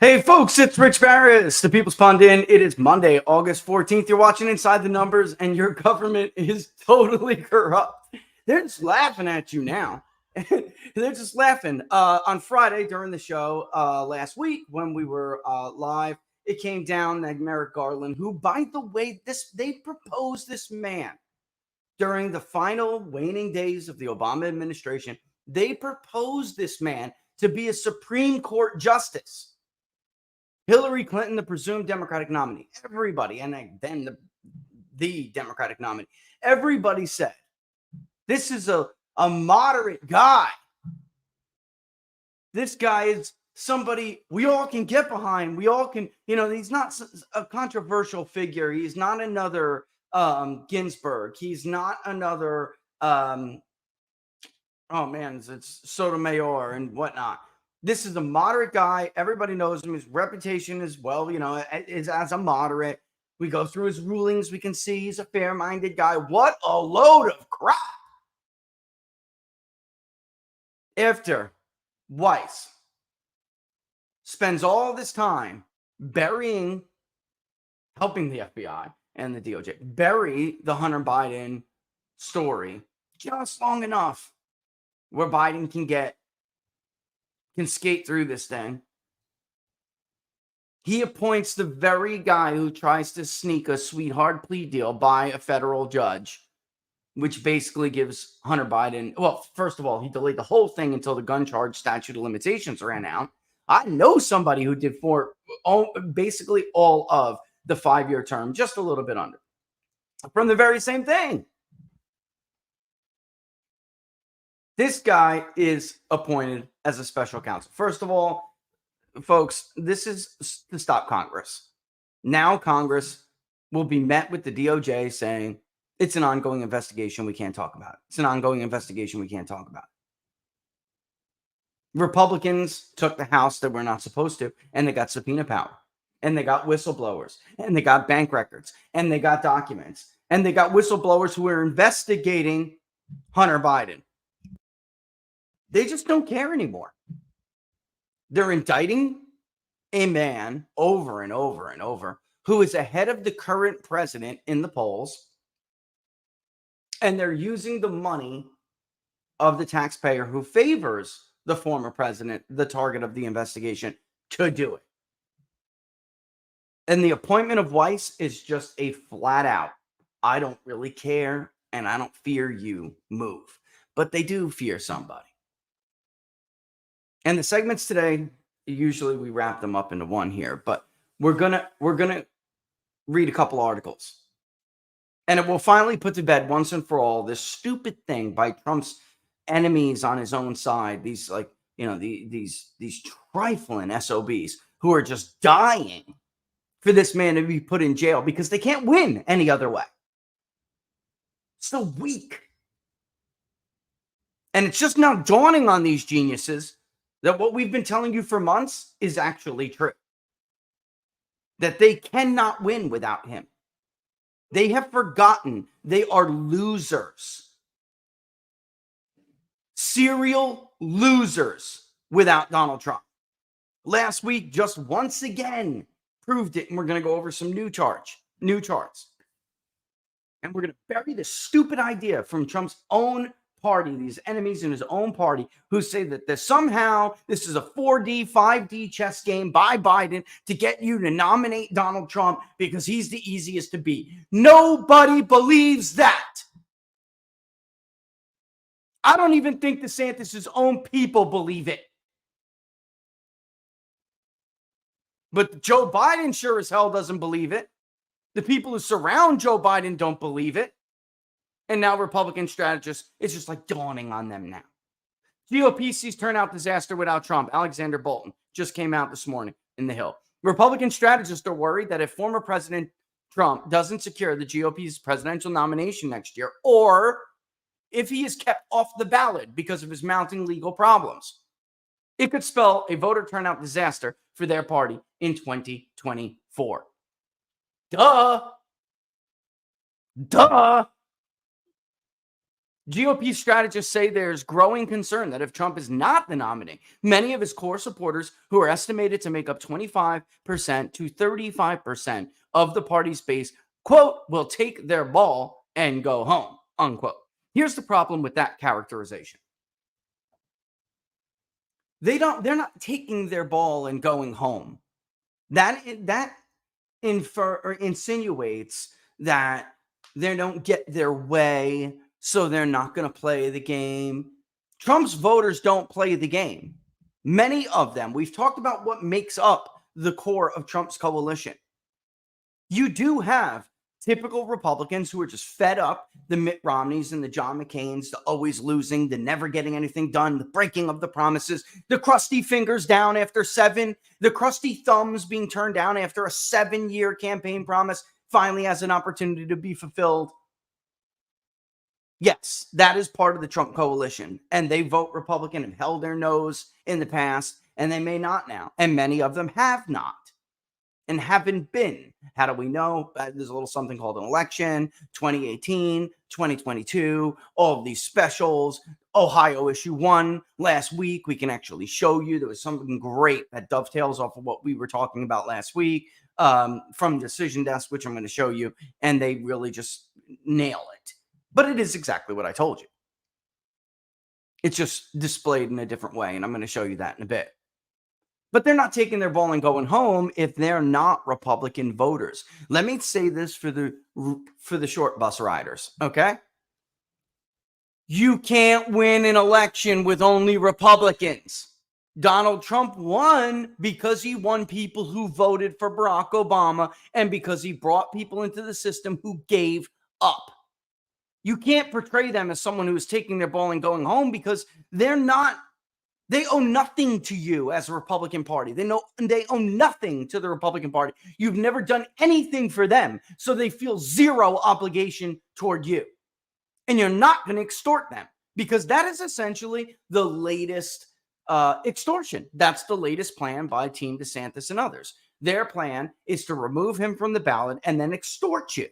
Hey folks, it's Rich Barris, the People's Pundit. It is Monday, August 14th. You're watching Inside the Numbers, and your government is totally corrupt. They're just laughing at you now. They're just laughing. On Friday during the show last week when we were live, it came down that Merrick Garland, who, by the way, they proposed this man during the final waning days of the Obama administration. They proposed this man to be a Supreme Court justice. Hillary Clinton, the presumed Democratic nominee, everybody, and then the Democratic nominee, everybody said, this is a moderate guy. This guy is somebody we all can get behind. We all can, he's not a controversial figure. He's not another Ginsburg. He's not another, it's Sotomayor and whatnot. This is a moderate guy. Everybody knows him. His reputation is, is as a moderate. We go through his rulings. We can see he's a fair-minded guy. What a load of crap. After Weiss spends all this time helping the FBI and the DOJ bury the Hunter Biden story just long enough where Biden can skate through this thing. He appoints the very guy who tries to sneak a sweetheart plea deal by a federal judge, which basically gives Hunter Biden, well, first of all, he delayed the whole thing until the gun charge statute of limitations ran out. I know somebody who did basically all of the 5-year term, just a little bit under, from the very same thing. This guy is appointed as a special counsel. First of all, folks, this is to stop Congress. Now Congress will be met with the DOJ saying, it's an ongoing investigation. We can't talk about it. It's an ongoing investigation. We can't talk about it. Republicans took the House that we're not supposed to, and they got subpoena power, and they got whistleblowers, and they got bank records, and they got documents, and they got whistleblowers who are investigating Hunter Biden. They just don't care anymore. They're indicting a man over and over and over who is ahead of the current president in the polls, and they're using the money of the taxpayer who favors the former president, the target of the investigation, to do it. And the appointment of Weiss is just a flat out, I don't really care and I don't fear you move. But they do fear somebody. And the segments today, usually we wrap them up into one here, but we're gonna read a couple articles, and it will finally put to bed once and for all this stupid thing by Trump's enemies on his own side. These these trifling SOBs who are just dying for this man to be put in jail because they can't win any other way. So weak, and it's just now dawning on these geniuses that what we've been telling you for months is actually true. That they cannot win without him. They have forgotten they are losers. Serial losers without Donald Trump. Last week, just once again, proved it, and we're going to go over some new charts. And we're going to bury this stupid idea from Trump's own party, these enemies in his own party, who say that somehow this is a 4D, 5D chess game by Biden to get you to nominate Donald Trump because he's the easiest to beat. Nobody believes that. I don't even think DeSantis' own people believe it. But Joe Biden sure as hell doesn't believe it. The people who surround Joe Biden don't believe it. And now Republican strategists, it's just like dawning on them now. GOP sees turnout disaster without Trump. Alexander Bolton just came out this morning in the Hill. Republican strategists are worried that if former President Trump doesn't secure the GOP's presidential nomination next year, or if he is kept off the ballot because of his mounting legal problems, it could spell a voter turnout disaster for their party in 2024. Duh. GOP strategists say there's growing concern that if Trump is not the nominee, many of his core supporters, who are estimated to make up 25% to 35% of the party's base, quote, will take their ball and go home, unquote. Here's the problem with that characterization. They're not taking their ball and going home. That insinuates that they don't get their way, so they're not going to play the game. Trump's voters don't play the game. Many of them, we've talked about what makes up the core of Trump's coalition. You do have typical Republicans who are just fed up, the Mitt Romneys and the John McCains, the always losing, the never getting anything done, the breaking of the promises, the crusty fingers down after 7, the crusty thumbs being turned down after a 7-year campaign promise finally has an opportunity to be fulfilled. Yes, that is part of the Trump coalition, and they vote Republican and held their nose in the past, and they may not now, and many of them have not. And haven't been. How do we know? There's a little something called an election, 2018, 2022, all of these specials. Ohio issue 1 last week. We can actually show you there was something great that dovetails off of what we were talking about last week from Decision Desk, which I'm going to show you. And they really just nail it. But it is exactly what I told you. It's just displayed in a different way. And I'm going to show you that in a bit. But they're not taking their ball and going home if they're not Republican voters. Let me say this for the short bus riders, okay? You can't win an election with only Republicans. Donald Trump won because he won people who voted for Barack Obama and because he brought people into the system who gave up. You can't portray them as someone who is taking their ball and going home because they're not. They owe nothing to you as a Republican Party. They owe nothing to the Republican Party. You've never done anything for them, so they feel zero obligation toward you. And you're not going to extort them because that is essentially the latest extortion. That's the latest plan by Team DeSantis and others. Their plan is to remove him from the ballot and then extort you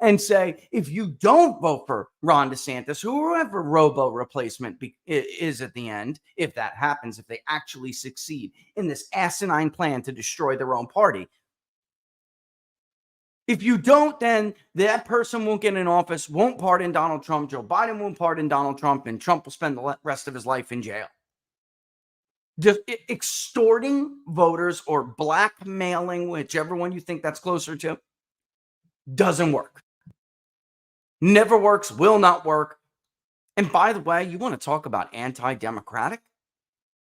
and say, if you don't vote for Ron DeSantis, whoever robo replacement is at the end, if that happens, if they actually succeed in this asinine plan to destroy their own party, if you don't, then that person won't get in office, won't pardon Donald Trump, Joe Biden won't pardon Donald Trump, and Trump will spend the rest of his life in jail. Just extorting voters or blackmailing, whichever one you think that's closer to, doesn't work. Never works, will not work. And by the way, you want to talk about anti-democratic?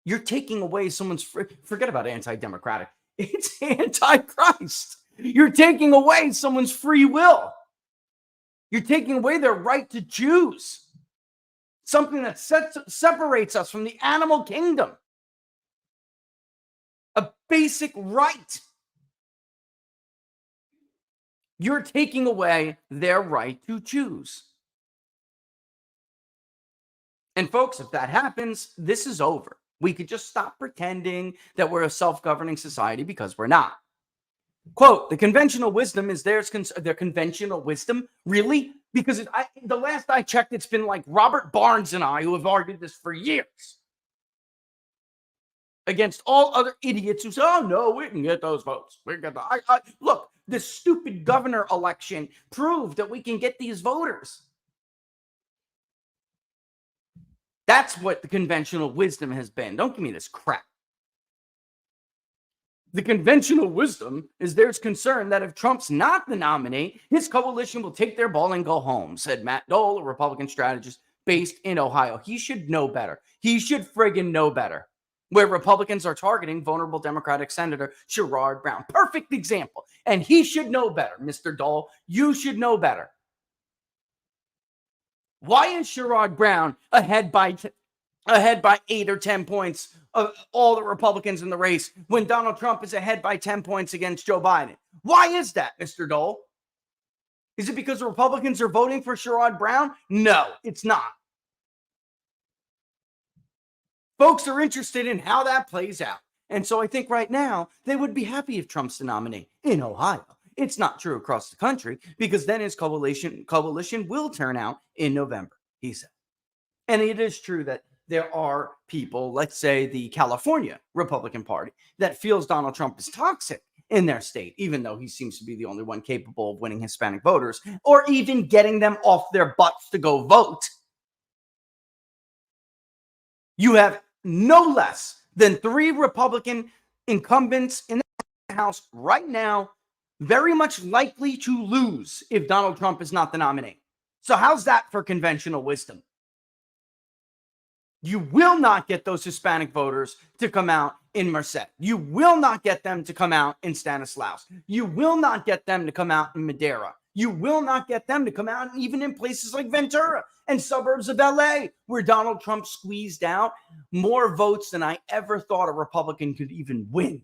You're taking away someone's forget about anti-democratic. It's anti-Christ. You're taking away someone's free will. You're taking away their right to choose. Something that separates us from the animal kingdom. A basic right. You're taking away their right to choose. And folks, if that happens, this is over. We could just stop pretending that we're a self-governing society because we're not. Quote, the conventional wisdom is their conventional wisdom? Really? Because the last I checked, it's been like Robert Barnes and I who have argued this for years. Against all other idiots who say, oh, no, we can get those votes. We get look, the stupid governor election proved that we can get these voters. That's what the conventional wisdom has been. Don't give me this crap. The conventional wisdom is there's concern that if Trump's not the nominee, his coalition will take their ball and go home, said Matt Dole, a Republican strategist based in Ohio. He should know better. He should friggin' know better. Where Republicans are targeting vulnerable Democratic Senator Sherrod Brown. Perfect example. And he should know better, Mr. Dole. You should know better. Why is Sherrod Brown ahead by 8 or 10 points of all the Republicans in the race when Donald Trump is ahead by 10 points against Joe Biden? Why is that, Mr. Dole? Is it because the Republicans are voting for Sherrod Brown? No, it's not. Folks are interested in how that plays out. And so I think right now they would be happy if Trump's the nominee in Ohio. It's not true across the country because then his coalition will turn out in November, he said. And it is true that there are people, let's say the California Republican Party, that feels Donald Trump is toxic in their state, even though he seems to be the only one capable of winning Hispanic voters or even getting them off their butts to go vote. You have no less than 3 Republican incumbents in the House right now, very much likely to lose if Donald Trump is not the nominee. So how's that for conventional wisdom? You will not get those Hispanic voters to come out in Merced. You will not get them to come out in Stanislaus. You will not get them to come out in Madera. You will not get them to come out even in places like Ventura and suburbs of LA, where Donald Trump squeezed out more votes than I ever thought a Republican could even win.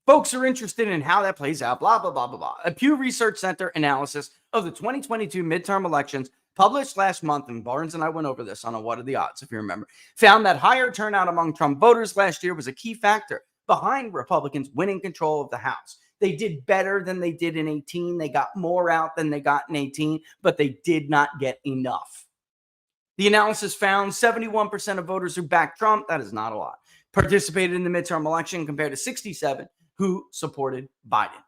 Folks are interested in how that plays out, blah, blah, blah, blah, blah. A Pew Research Center analysis of the 2022 midterm elections published last month, and Barnes and I went over this on a What Are the Odds, if you remember, found that higher turnout among Trump voters last year was a key factor behind Republicans winning control of the House. They did better than they did in 18. They got more out than they got in 18, but they did not get enough. The analysis found 71% of voters who backed Trump, that is not a lot, participated in the midterm election compared to 67 who supported Biden.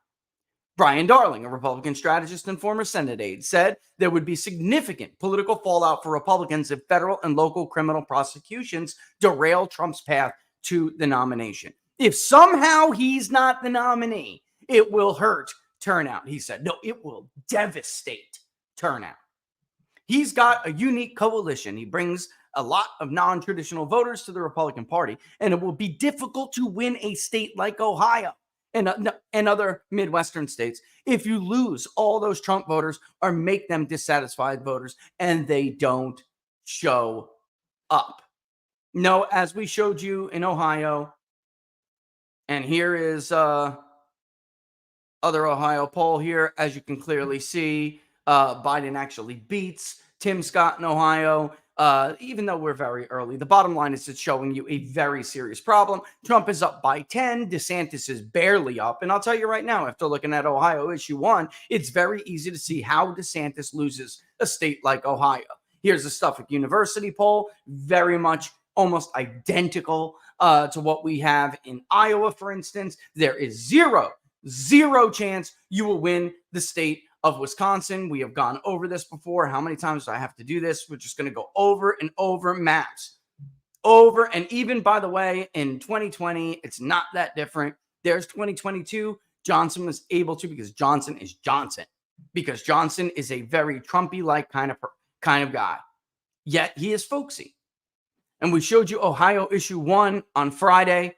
Brian Darling, a Republican strategist and former Senate aide, said there would be significant political fallout for Republicans if federal and local criminal prosecutions derail Trump's path to the nomination. If somehow he's not the nominee, it will hurt turnout, he said. No, it will devastate turnout. He's got a unique coalition. He brings a lot of non-traditional voters to the Republican Party, and it will be difficult to win a state like Ohio and other Midwestern states if you lose all those Trump voters or make them dissatisfied voters and they don't show up. No, as we showed you in Ohio, and here is other Ohio poll here. As you can clearly see, Biden actually beats Tim Scott in Ohio. Even though we're very early, the bottom line is it's showing you a very serious problem. Trump is up by 10. DeSantis is barely up. And I'll tell you right now, after looking at Ohio issue 1, it's very easy to see how DeSantis loses a state like Ohio. Here's the Suffolk University poll, very much almost identical to what we have in Iowa, for instance. There is zero chance you will win the state of Wisconsin. We have gone over this before. How many times do I have to do this? We're just going to go over and over maps. Over, and even, by the way, in 2020, it's not that different. There's 2022. Johnson was able to, because Johnson is Johnson. Because Johnson is a very Trumpy-like kind of guy. Yet he is folksy. And we showed you Ohio issue 1 on Friday.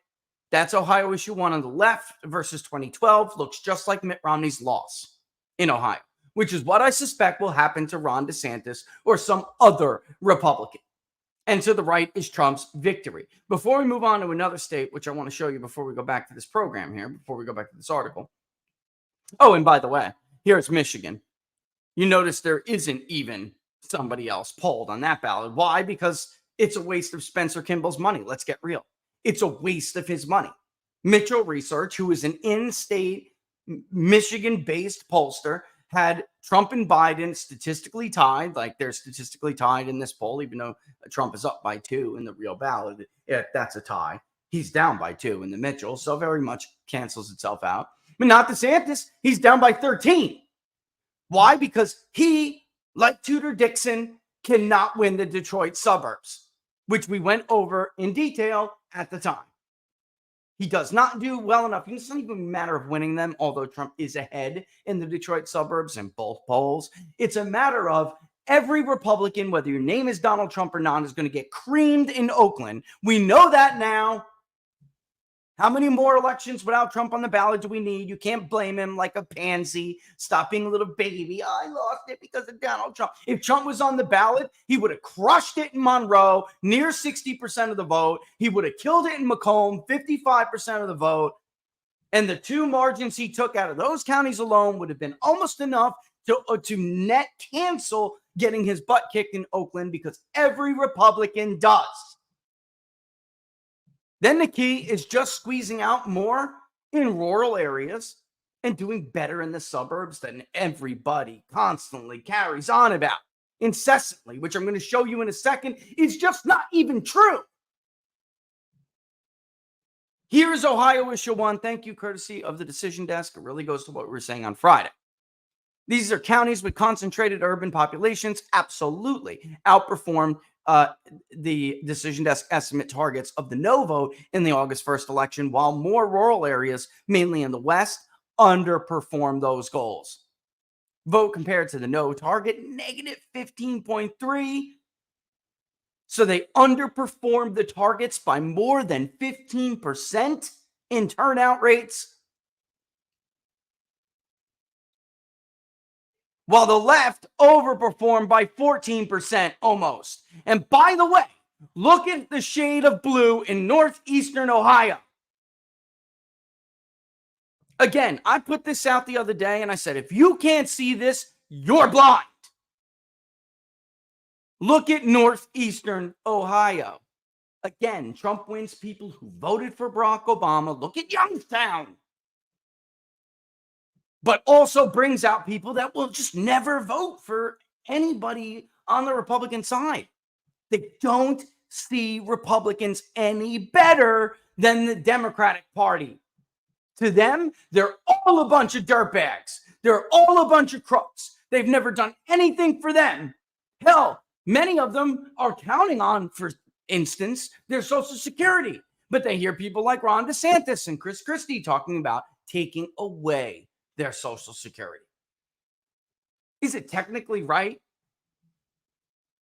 That's Ohio issue 1 on the left versus 2012. Looks just like Mitt Romney's loss in Ohio, which is what I suspect will happen to Ron DeSantis or some other Republican. And to the right is Trump's victory. Before we move on to another state, which I want to show you before we go back to this program here, before we go back to this article. Oh, and by the way, here's Michigan. You notice there isn't even somebody else polled on that ballot. Why? Because it's a waste of Spencer Kimball's money. Let's get real. It's a waste of his money. Mitchell Research, who is an in-state Michigan-based pollster, had Trump and Biden statistically tied, like they're statistically tied in this poll, even though Trump is up by 2 in the real ballot. That's a tie. He's down by 2 in the Mitchell, so very much cancels itself out. But not DeSantis. He's down by 13. Why? Because he, like Tudor Dixon, cannot win the Detroit suburbs, which we went over in detail at the time. He does not do well enough. It's not even a matter of winning them, although Trump is ahead in the Detroit suburbs in both polls. It's a matter of every Republican, whether your name is Donald Trump or not, is going to get creamed in Oakland. We know that now. How many more elections without Trump on the ballot do we need? You can't blame him like a pansy. Stop being a little baby. I lost it because of Donald Trump. If Trump was on the ballot, he would have crushed it in Monroe, near 60% of the vote. He would have killed it in Macomb, 55% of the vote. And the 2 margins he took out of those counties alone would have been almost enough to net cancel getting his butt kicked in Oakland, because every Republican does. Then the key is just squeezing out more in rural areas and doing better in the suburbs than everybody constantly carries on about. incessantly, which I'm going to show you in a second, is just not even true. Here is Ohio issue 1. Thank you, courtesy of the decision desk. It really goes to what we were saying on Friday. These are counties with concentrated urban populations, absolutely outperformed the decision desk estimate targets of the no vote in the August 1st election, while more rural areas, mainly in the West, underperformed those goals. Vote compared to the no target, negative 15.3. So they underperformed the targets by more than 15% in turnout rates, while the left overperformed by 14% almost. And by the way, look at the shade of blue in northeastern Ohio. Again, I put this out the other day and I said, if you can't see this, you're blind. Look at northeastern Ohio. Again, Trump wins people who voted for Barack Obama. Look at Youngstown. But also brings out people that will just never vote for anybody on the Republican side. They don't see Republicans any better than the Democratic Party. To them, they're all a bunch of dirtbags. They're all a bunch of crooks. They've never done anything for them. Hell, many of them are counting on, for instance, their Social Security. But they hear people like Ron DeSantis and Chris Christie talking about taking away their Social Security. Is it technically right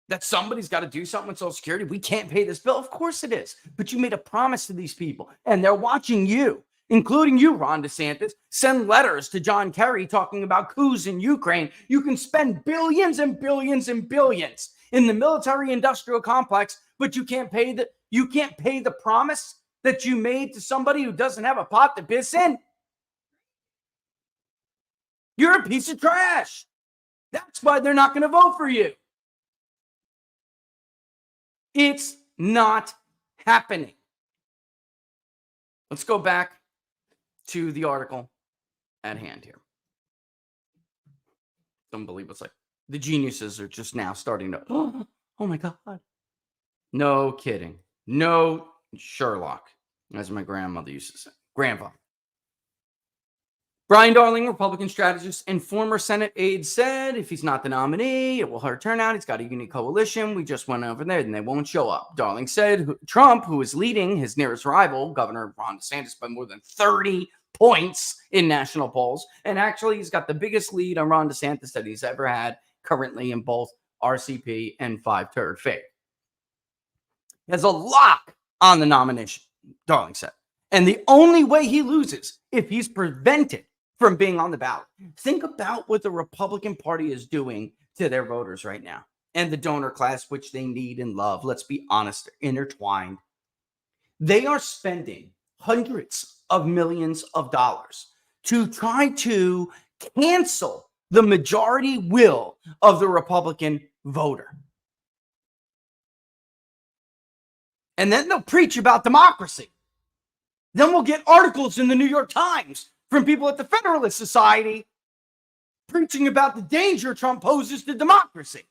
that somebody's got to do something with Social Security? We can't pay this bill. Of course it is. But you made a promise to these people, and they're watching you, including you, Ron DeSantis, send letters to John Kerry talking about coups in Ukraine. You can spend billions and billions and billions in the military-industrial complex, but you can't pay the promise that you made to somebody who doesn't have a pot to piss in. You're a piece of trash. That's why they're not going to vote for you. It's not happening. Let's go back to the article at hand here. Don't believe what's like. The geniuses are just now starting to, oh my God. No kidding. No Sherlock, as my grandmother used to say. Grandpa. Brian Darling, Republican strategist and former Senate aide, said if he's not the nominee, it will hurt turnout. He's got a unique coalition. We just went over there and they won't show up. Darling said Trump, who is leading his nearest rival, Governor Ron DeSantis, by more than 30 points in national polls. And actually, he's got the biggest lead on Ron DeSantis that he's ever had currently in both RCP and 5/3 faith. There's a lock on the nomination, Darling said. And the only way he loses if he's prevented from being on the ballot. Think about what the Republican Party is doing to their voters right now and the donor class, which they need and love. Let's be honest, they're intertwined. They are spending hundreds of millions of dollars to try to cancel the majority will of the Republican voter. And then they'll preach about democracy. Then we'll get articles in the New York Times from people at the Federalist Society preaching about the danger Trump poses to democracy.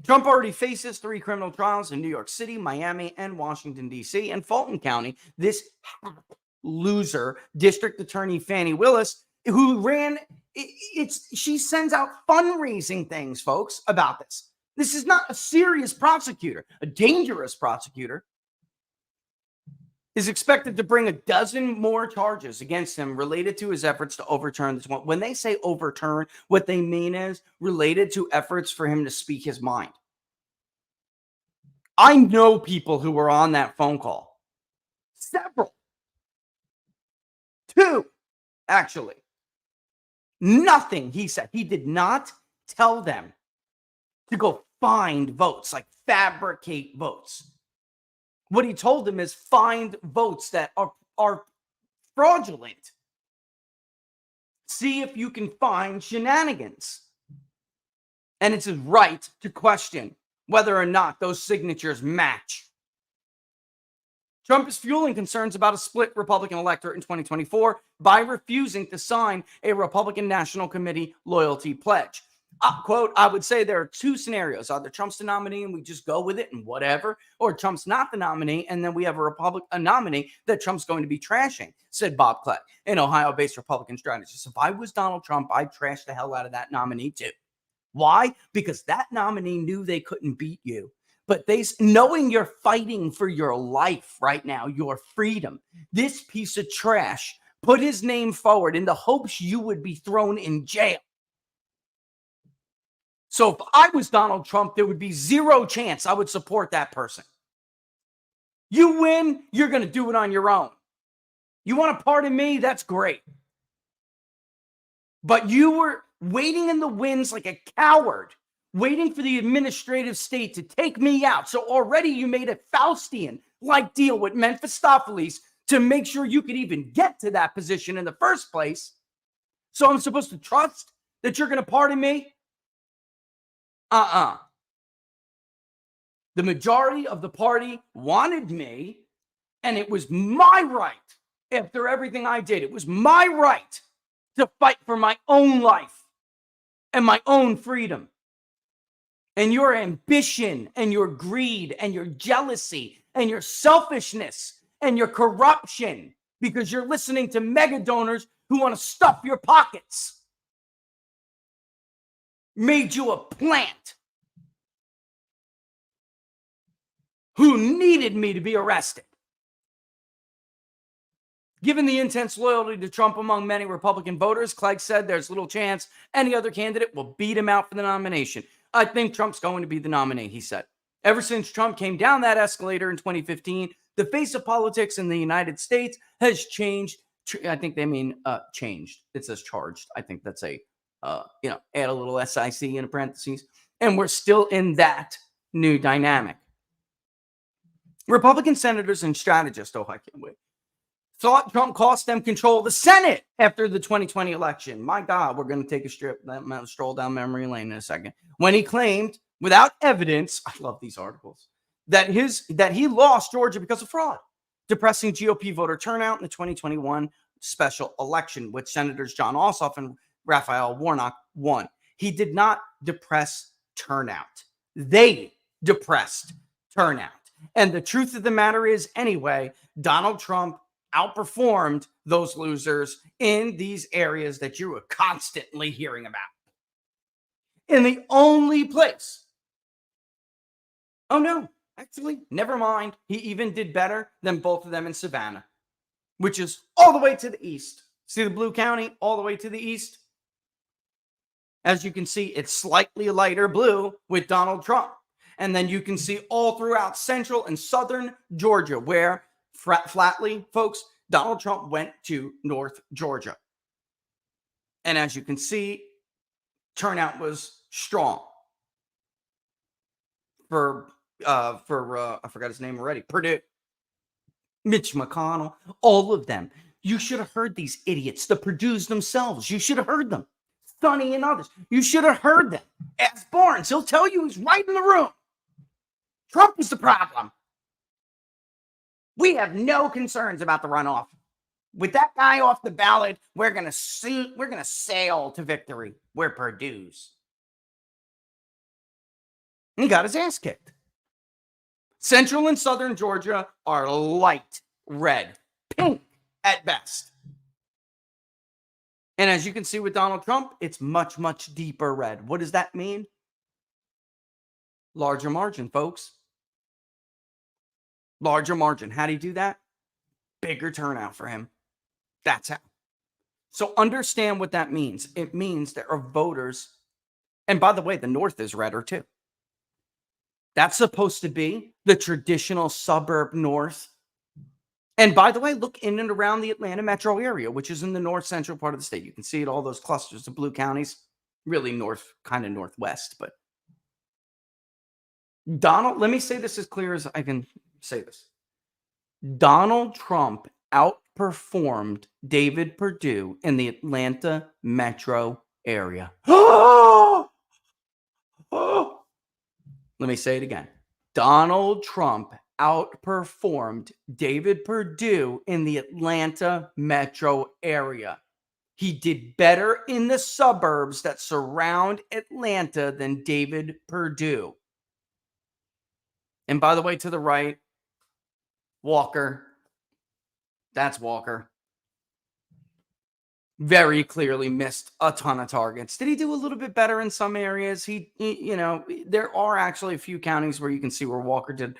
Trump already faces 3 criminal trials in New York City, Miami, and Washington, D.C. and Fulton County. This loser, District Attorney Fani Willis, who she sends out fundraising things, folks, about this. This is not a serious prosecutor, a dangerous prosecutor. Is expected to bring a dozen more charges against him related to his efforts to overturn this one. When they say overturn, what they mean is related to efforts for him to speak his mind. I know people who were on that phone call. Several. 2, actually. Nothing he said. He did not tell them to go find votes, like fabricate votes. What he told them is find votes that are fraudulent. See if you can find shenanigans. And it's his right to question whether or not those signatures match. Trump is fueling concerns about a split Republican electorate in 2024 by refusing to sign a Republican National Committee loyalty pledge. Quote, I would say there are two scenarios. Either Trump's the nominee and we just go with it and whatever, or Trump's not the nominee and then we have a nominee that Trump's going to be trashing, said Bob Clegg, an Ohio-based Republican strategist. If I was Donald Trump, I'd trash the hell out of that nominee too. Why? Because that nominee knew they couldn't beat you. But knowing you're fighting for your life right now, your freedom, this piece of trash put his name forward in the hopes you would be thrown in jail. So if I was Donald Trump, there would be zero chance I would support that person. You win, you're going to do it on your own. You want to pardon me? That's great. But you were waiting in the wings like a coward, waiting for the administrative state to take me out. So already you made a Faustian-like deal with Mephistopheles to make sure you could even get to that position in the first place. So I'm supposed to trust that you're going to pardon me? The majority of the party wanted me, and it was my right, after everything I did, it was my right to fight for my own life and my own freedom. And your ambition and your greed and your jealousy and your selfishness and your corruption, because you're listening to mega donors who want to stuff your pockets, made you a plant who needed me to be arrested. Given the intense loyalty to Trump among many Republican voters, Clegg said there's little chance any other candidate will beat him out for the nomination. I think Trump's going to be the nominee, he said. Ever since Trump came down that escalator in 2015, the face of politics in the United States has changed. I think they mean changed. It says charged. I think that's add a little SIC in parentheses. And we're still in that new dynamic. Republican senators and strategists, I can't wait, thought Trump cost them control of the Senate after the 2020 election. My God, we're going to take a stroll down memory lane in a second. When he claimed, without evidence, I love these articles, that he lost Georgia because of fraud, depressing GOP voter turnout in the 2021 special election, which Senators John Ossoff and Raphael Warnock won. He did not depress turnout. They depressed turnout. And the truth of the matter is, anyway, Donald Trump outperformed those losers in these areas that you were constantly hearing about. In the only place. Oh, no, actually, never mind. He even did better than both of them in Savannah, which is all the way to the east. See the blue county all the way to the east? As you can see, it's slightly lighter blue with Donald Trump. And then you can see all throughout central and southern Georgia where, flatly, folks, Donald Trump went to North Georgia. And as you can see, turnout was strong for I forgot his name already, Pundit, Mitch McConnell, all of them. You should have heard these idiots, the Purdue's themselves. You should have heard them. Sonny and others. You should have heard them. Ask Barnes. He'll tell you he's right in the room. Trump is the problem. We have no concerns about the runoff. With that guy off the ballot, we're gonna sail to victory. We're Purdue's. He got his ass kicked. Central and southern Georgia are light red, pink at best. And as you can see with Donald Trump, it's much, much deeper red. What does that mean? Larger margin, folks. Larger margin. How do you do that? Bigger turnout for him. That's how. So understand what that means. It means there are voters. And by the way, the North is redder too. That's supposed to be the traditional suburb North. And by the way, look in and around the Atlanta metro area, which is in the north central part of the state. You can see it, all those clusters of blue counties, really north, kind of northwest. But let me say this as clear as I can say this. Donald Trump outperformed David Perdue in the Atlanta metro area. Let me say it again. Donald Trump outperformed David Perdue in the Atlanta metro area. He did better in the suburbs that surround Atlanta than David Perdue. And by the way, to the right, Walker. That's Walker. Very clearly missed a ton of targets. Did he do a little bit better in some areas? There are actually a few counties where you can see where Walker did,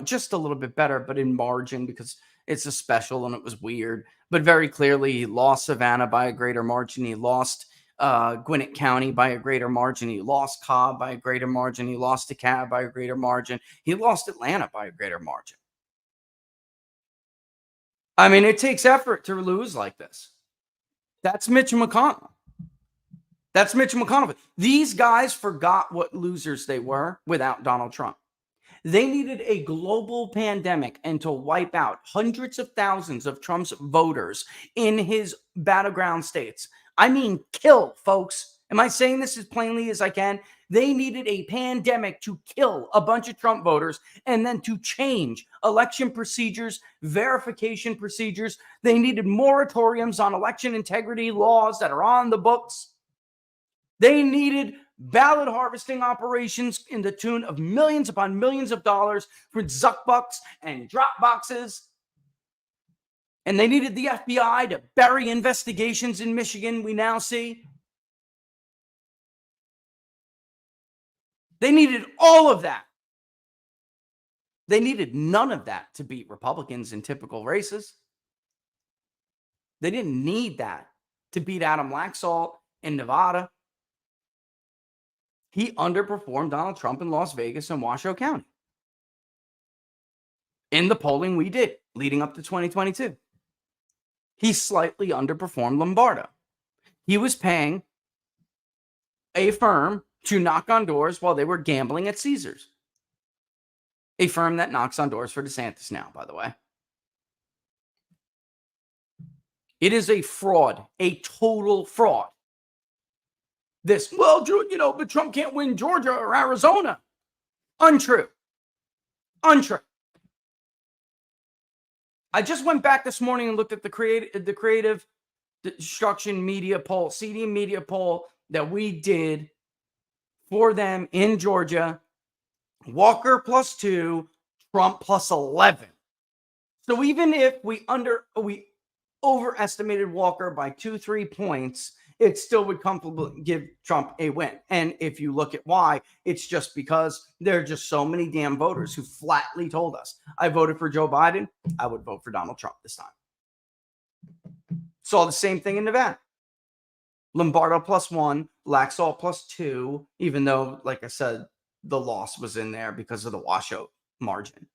just a little bit better, but in margin because it's a special and it was weird. But very clearly, he lost Savannah by a greater margin. He lost Gwinnett County by a greater margin. He lost Cobb by a greater margin. He lost DeKalb by a greater margin. He lost Atlanta by a greater margin. I mean, it takes effort to lose like this. That's Mitch McConnell. That's Mitch McConnell. These guys forgot what losers they were without Donald Trump. They needed a global pandemic and to wipe out hundreds of thousands of Trump's voters in his battleground states. I mean, kill, folks. Am I saying this as plainly as I can? They needed a pandemic to kill a bunch of Trump voters and then to change election procedures, verification procedures. They needed moratoriums on election integrity laws that are on the books. They needed ballot harvesting operations in the tune of millions upon millions of dollars for Zuckbucks and drop boxes. And they needed the FBI to bury investigations in Michigan, we now see. They needed all of that. They needed none of that to beat Republicans in typical races. They didn't need that to beat Adam Laxalt in Nevada. He underperformed Donald Trump in Las Vegas and Washoe County in the polling we did leading up to 2022. He slightly underperformed Lombardo. He was paying a firm to knock on doors while they were gambling at Caesars. A firm that knocks on doors for DeSantis now, by the way. It is a fraud, a total fraud. But Trump can't win Georgia or Arizona. Untrue. I just went back this morning and looked at the creative destruction media poll, CD media poll that we did for them in Georgia. Walker +2, Trump +11. So even if we overestimated Walker by 2-3 points, it still would comfortably give Trump a win. And if you look at why, it's just because there are just so many damn voters who flatly told us, I voted for Joe Biden, I would vote for Donald Trump this time. Saw the same thing in Nevada. Lombardo +1, Laxalt +2, even though, like I said, the loss was in there because of the washout margin.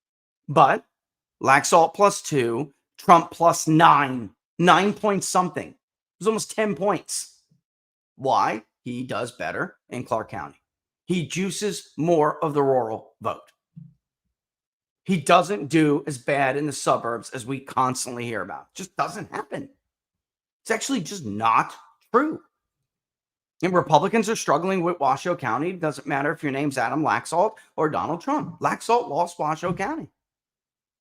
But Laxalt +2, Trump +9, 9 point something. It was almost 10 points. Why? He does better in Clark County. He juices more of the rural vote. He doesn't do as bad in the suburbs as we constantly hear about. It just doesn't happen. It's actually just not true. And Republicans are struggling with Washoe County. It doesn't matter if your name's Adam Laxalt or Donald Trump. Laxalt lost Washoe County.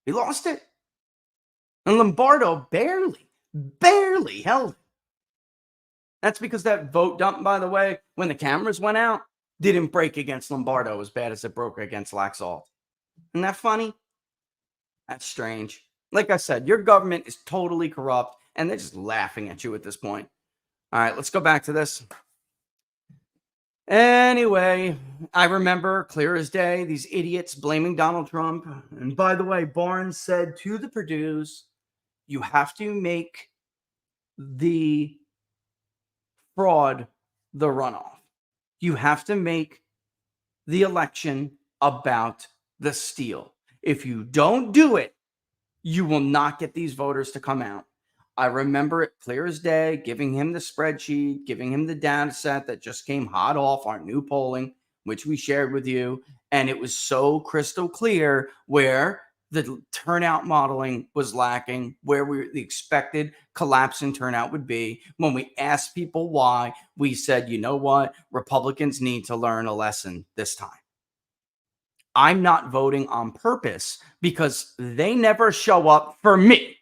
He lost it. And Lombardo barely held it. That's because that vote dump, by the way, when the cameras went out, didn't break against Lombardo as bad as it broke against Laxalt. Isn't that funny? That's strange. Like I said, your government is totally corrupt, and they're just laughing at you at this point. All right, let's go back to this. Anyway, I remember clear as day, these idiots blaming Donald Trump. And by the way, Barnes said to the Perdues, you have to make the fraud the runoff. You have to make the election about the steal. If you don't do it, you will not get these voters to come out. I remember it clear as day, giving him the spreadsheet, giving him the data set that just came hot off our new polling, which we shared with you. And it was so crystal clear where the turnout modeling was lacking, where the expected collapse in turnout would be. When we asked people why, we said, you know what? Republicans need to learn a lesson this time. I'm not voting on purpose because they never show up for me.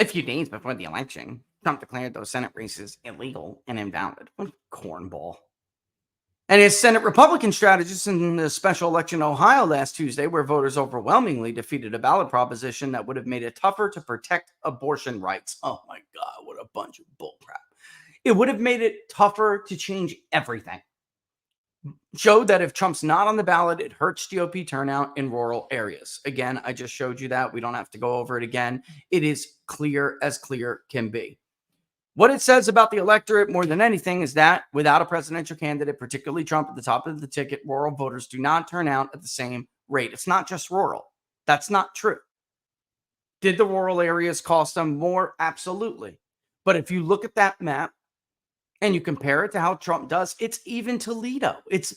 A few days before the election, Trump declared those Senate races illegal and invalid. What a cornball. And his Senate Republican strategist in the special election in Ohio last Tuesday, where voters overwhelmingly defeated a ballot proposition that would have made it tougher to protect abortion rights. Oh my God, what a bunch of bullcrap. It would have made it tougher to change everything. Showed that if Trump's not on the ballot, it hurts GOP turnout in rural areas. Again, I just showed you that. We don't have to go over it again. It is clear as clear can be. What it says about the electorate more than anything is that without a presidential candidate, particularly Trump at the top of the ticket, rural voters do not turn out at the same rate. It's not just rural. That's not true. Did the rural areas cost them more? Absolutely. But if you look at that map and you compare it to how Trump does, it's even Toledo. It's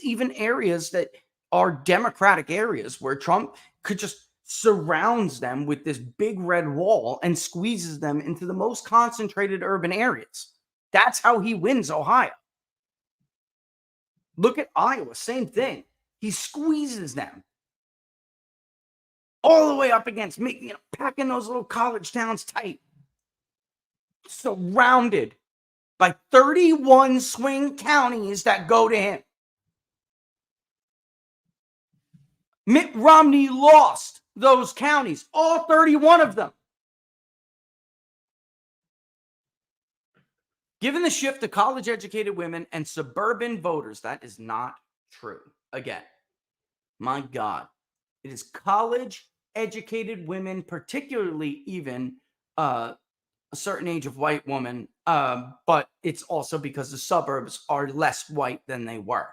even areas that are Democratic areas where Trump could just surrounds them with this big red wall and squeezes them into the most concentrated urban areas. That's how he wins Ohio. Look at Iowa, same thing. He squeezes them all the way up against me, packing those little college towns tight, surrounded by 31 swing counties that go to him. Mitt Romney lost those counties, all 31 of them. Given the shift to college-educated women and suburban voters, that is not true. Again, my God, it is college-educated women, particularly even a certain age of white woman, but it's also because the suburbs are less white than they were.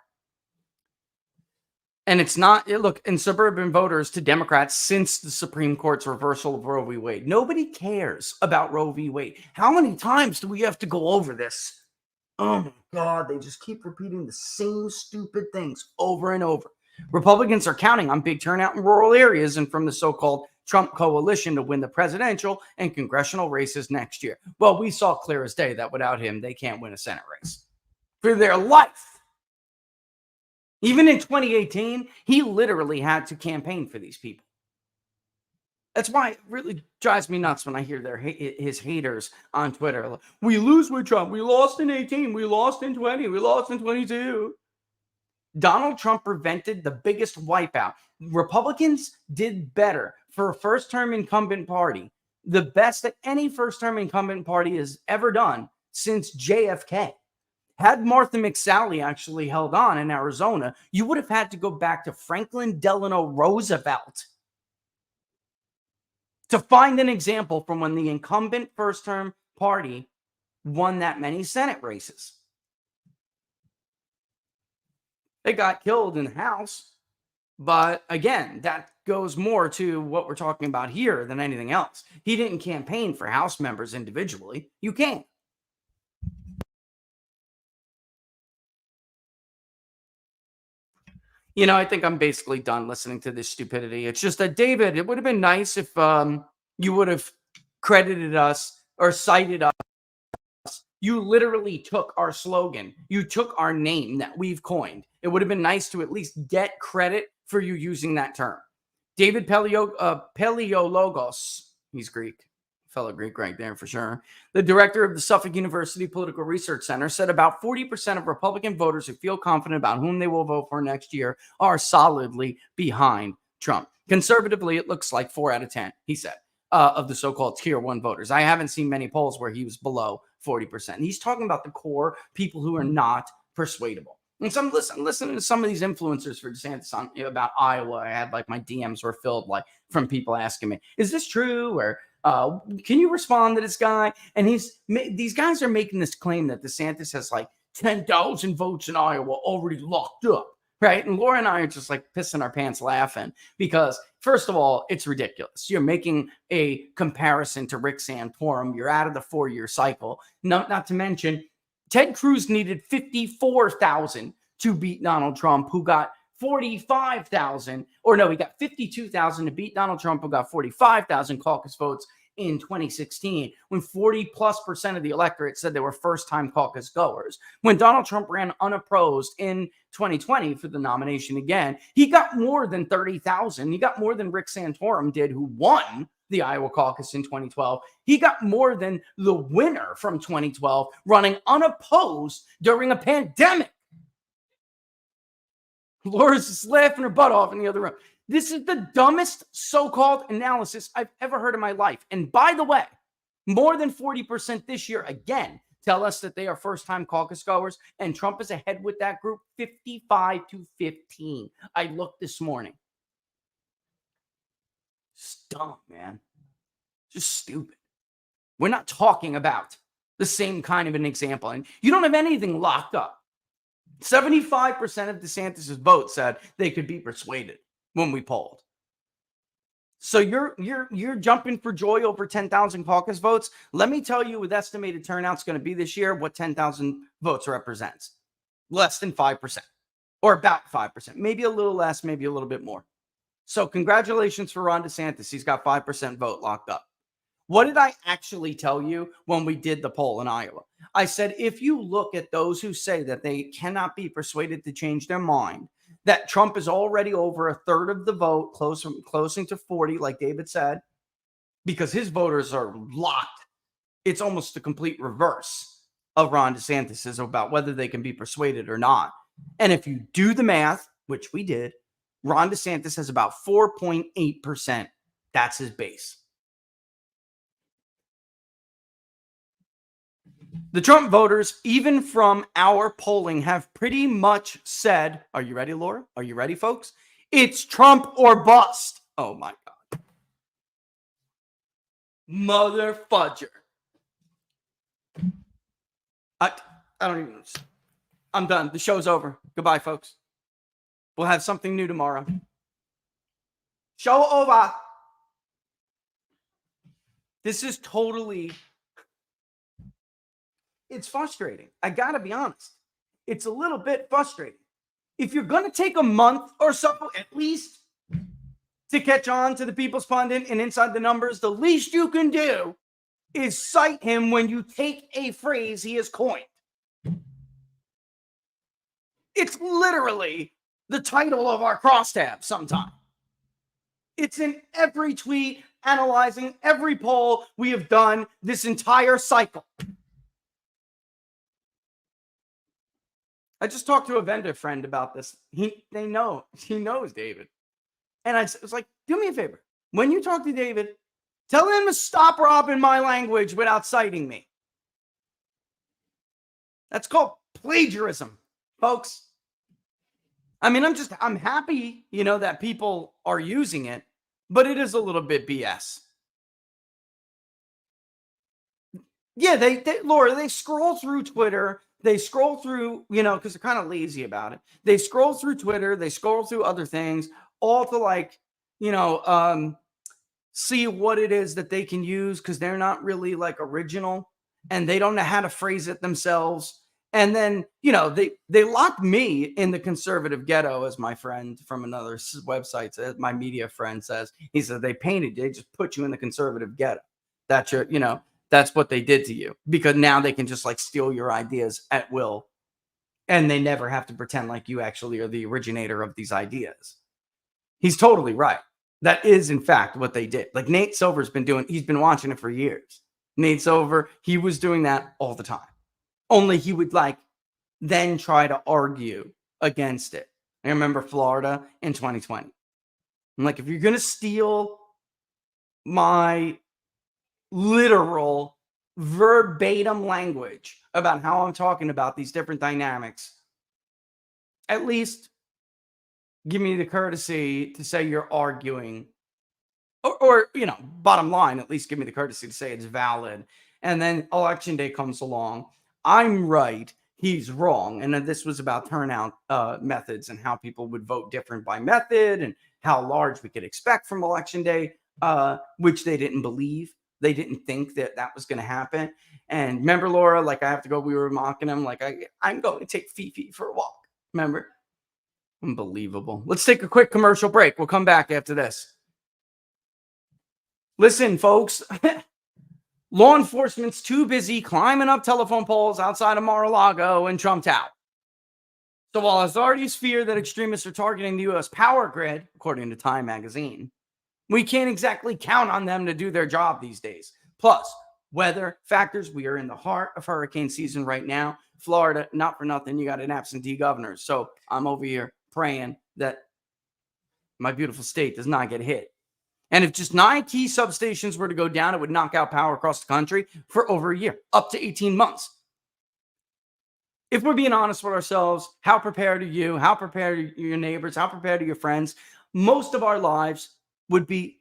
And it's not, look, in suburban voters to Democrats since the Supreme Court's reversal of Roe v. Wade. Nobody cares about Roe v. Wade. How many times do we have to go over this? Oh my God, they just keep repeating the same stupid things over and over. Republicans are counting on big turnout in rural areas and from the so-called Trump coalition to win the presidential and congressional races next year. Well, we saw clear as day that without him, they can't win a Senate race for their life. Even in 2018, he literally had to campaign for these people. That's why it really drives me nuts when I hear his haters on Twitter. We lose with Trump. We lost in 18. We lost in 20. We lost in 22. Donald Trump prevented the biggest wipeout. Republicans did better for a first-term incumbent party, the best that any first-term incumbent party has ever done since JFK. Had Martha McSally actually held on in Arizona, you would have had to go back to Franklin Delano Roosevelt to find an example from when the incumbent first-term party won that many Senate races. They got killed in the House, but again, that goes more to what we're talking about here than anything else. He didn't campaign for House members individually. You can't. I think I'm basically done listening to this stupidity. It's just that, David, it would have been nice if you would have credited us or cited us. You literally took our slogan. You took our name that we've coined. It would have been nice to at least get credit for you using that term. David Paleologos, he's Greek. Fellow Greek right there for sure. The director of the Suffolk University Political Research Center said about 40% of Republican voters who feel confident about whom they will vote for next year are solidly behind Trump. Conservatively, it looks like 4 out of 10, he said, of the so-called tier 1 voters. I haven't seen many polls where he was below 40%. He's talking about the core people who are not persuadable. And listen to some of these influencers for DeSantis about Iowa. I had my DMs were filled from people asking me, is this true? Or can you respond to this guy? And these guys are making this claim that DeSantis has 10,000 votes in Iowa already locked up, right? And Laura and I are just pissing our pants laughing because, first of all, it's ridiculous. You're making a comparison to Rick Santorum. You're out of the 4-year cycle. Not to mention, Ted Cruz needed 54,000 to beat Donald Trump, who got 45,000, or no, he got 52,000 to beat Donald Trump, who got 45,000 caucus votes in 2016, when 40+% of the electorate said they were first-time caucus goers. When Donald Trump ran unopposed in 2020 for the nomination again, he got more than 30,000. He got more than Rick Santorum did, who won the Iowa caucus in 2012. He got more than the winner from 2012 running unopposed during a pandemic. Laura's just laughing her butt off in the other room. This is the dumbest so-called analysis I've ever heard in my life. And by the way, more than 40% this year, again, tell us that they are first-time caucus goers, and Trump is ahead with that group 55-15. I looked this morning. It's dumb, man. Just stupid. We're not talking about the same kind of an example. And you don't have anything locked up. 75% of DeSantis' votes said they could be persuaded when we polled. So you're jumping for joy over 10,000 caucus votes. Let me tell you what estimated turnout's going to be this year, what 10,000 votes represents. Less than 5%, or about 5%, maybe a little less, maybe a little bit more. So congratulations for Ron DeSantis. He's got 5% vote locked up. What did I actually tell you when we did the poll in Iowa? I said, if you look at those who say that they cannot be persuaded to change their mind, that Trump is already over a third of the vote, closing to 40, like David said, because his voters are locked. It's almost the complete reverse of Ron DeSantis is about whether they can be persuaded or not. And if you do the math, which we did, Ron DeSantis has about 4.8%. That's his base. The Trump voters, even from our polling, have pretty much said, are you ready, Laura? Are you ready, folks? It's Trump or bust. Oh, my God. Mother fudger. I don't even know. I'm done. The show's over. Goodbye, folks. We'll have something new tomorrow. Show over. This is totally... It's frustrating. I got to be honest. It's a little bit frustrating. If you're going to take a month or so, at least, to catch on to the People's Pundit and Inside the Numbers, the least you can do is cite him when you take a phrase he has coined. It's literally the title of our crosstab sometime. It's in every tweet, analyzing every poll we have done this entire cycle. I just talked to a vendor friend about this. He knows David. And I was like, do me a favor. When you talk to David, tell him to stop robbing my language without citing me. That's called plagiarism, folks. I mean, I'm happy, that people are using it, but it is a little bit BS. Yeah, Laura, they scroll through Twitter. They scroll through, because they're kind of lazy about it. They scroll through Twitter. They scroll through other things, all to see what it is that they can use because they're not really original and they don't know how to phrase it themselves. And then, they locked me in the conservative ghetto, as my friend from another website says, my media friend says. He said they just put you in the conservative ghetto. That's your, that's what they did to you, because now they can just steal your ideas at will. And they never have to pretend like you actually are the originator of these ideas. He's totally right. That is, in fact, what they did. Nate Silver's he's been watching it for years. Nate Silver, he was doing that all the time. Only he would then try to argue against it. I remember Florida in 2020. I'm like, if you're going to steal my literal verbatim language about how I'm talking about these different dynamics, at least give me the courtesy to say you're arguing, or bottom line, at least give me the courtesy to say it's valid. And then election day comes along. I'm right. He's wrong. And then this was about turnout methods and how people would vote different by method and how large we could expect from election day, which they didn't believe. They didn't think that was going to happen. And remember, Laura, I have to go. We were mocking him. I'm going to take Fifi for a walk. Remember? Unbelievable. Let's take a quick commercial break. We'll come back after this. Listen, folks. Law enforcement's too busy climbing up telephone poles outside of Mar-a-Lago and Trump Tower. So while authorities fear that extremists are targeting the U.S. power grid, according to Time magazine, We can't exactly count on them to do their job these days. Plus, weather factors. We are in the heart of hurricane season right now. Florida, not for nothing, you got an absentee governor. So I'm over here praying that my beautiful state does not get hit. And if just 9 key substations were to go down, it would knock out power across the country for over a year, up to 18 months. If we're being honest with ourselves, how prepared are you? How prepared are your neighbors? How prepared are your friends? Most of our lives would be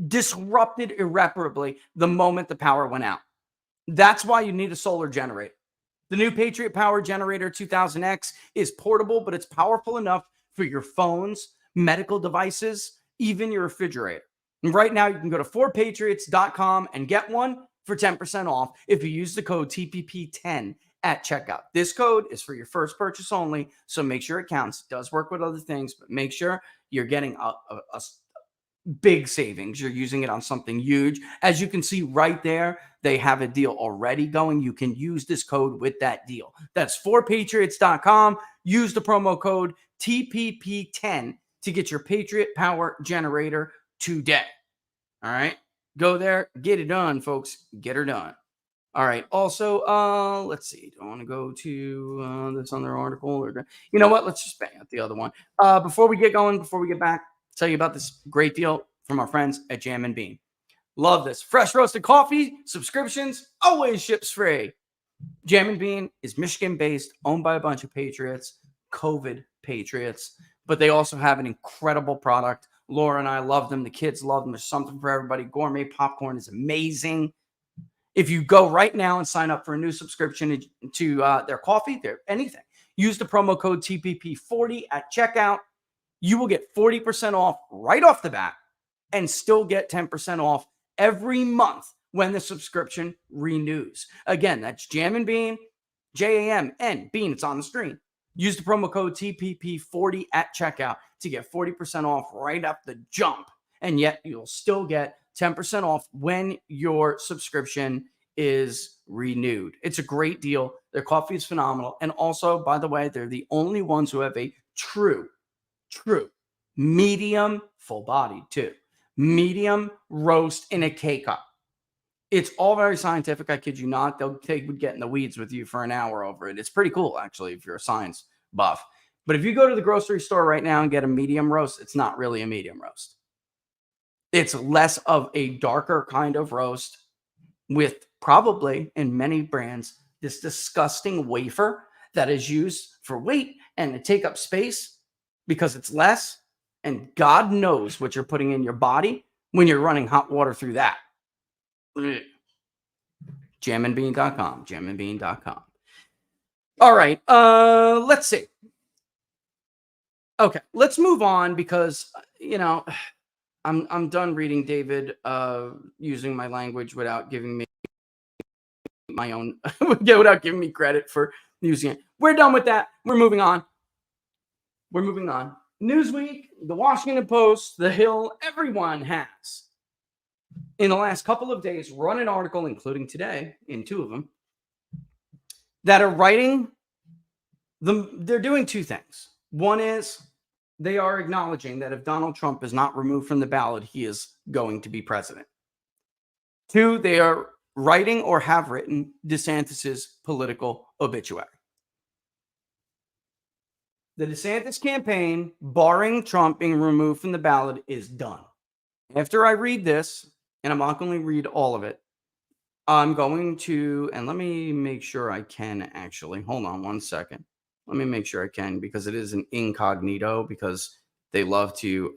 disrupted irreparably the moment the power went out. That's why you need a solar generator. The new Patriot Power Generator 2000X is portable, but it's powerful enough for your phones, medical devices, even your refrigerator. And right now, you can go to 4patriots.com and get one for 10% off if you use the code TPP10 at checkout. This code is for your first purchase only, so make sure it counts. It does work with other things, but make sure you're getting a big savings. You're using it on something huge. As you can see right there, they have a deal already going. You can use this code with that deal. That's 4patriots.com. Use the promo code TPP10 to get your Patriot Power Generator today. All right. Go there. Get it done, folks. Get her done. All right. Also, let's see. Do I want to go to this other article? Or you know what? Let's just bang out the other one. Before we get going, before we get back, tell you about this great deal from our friends at Jam and Bean. Love this. Fresh roasted coffee, subscriptions, always ships free. Jam and Bean is Michigan-based, owned by a bunch of patriots, COVID patriots, but they also have an incredible product. Laura and I love them. The kids love them. There's something for everybody. Gourmet popcorn is amazing. If you go right now and sign up for a new subscription to their coffee, their anything, use the promo code TPP40 at checkout. You will get 40% off right off the bat and still get 10% off every month when the subscription renews. Again, that's Jam and Bean, Jamn Bean. It's on the screen. Use the promo code TPP40 at checkout to get 40% off right up the jump. And yet you'll still get 10% off when your subscription is renewed. It's a great deal. Their coffee is phenomenal. And also, by the way, they're the only ones who have a true, medium, full body too, medium roast in a K-cup. It's all very scientific. I kid you not. They would get in the weeds with you for an hour over it. It's pretty cool, actually, if you're a science buff. But if you go to the grocery store right now and get a medium roast, it's not really a medium roast. It's less of a darker kind of roast with probably, in many brands, this disgusting wafer that is used for weight and to take up space because it's less. And God knows what you're putting in your body when you're running hot water through that. Jamandbean.com. Jamandbean.com. All right. Let's see. Okay, let's move on because, I'm done reading David using my language without giving me my own, without giving me credit for using it. We're done with that. We're moving on. Newsweek, the Washington Post, The Hill, everyone has, in the last couple of days, run an article, including today, in 2 of them, that are writing they're doing 2 things. One is they are acknowledging that if Donald Trump is not removed from the ballot, he is going to be president. 2, they are writing or have written DeSantis's political obituary. The DeSantis campaign, barring Trump being removed from the ballot, is done. After I read this, and I'm not going to read all of it, I'm going to, and let me make sure I can actually, hold on one second. Let me make sure I can, because it is an incognito, because they love to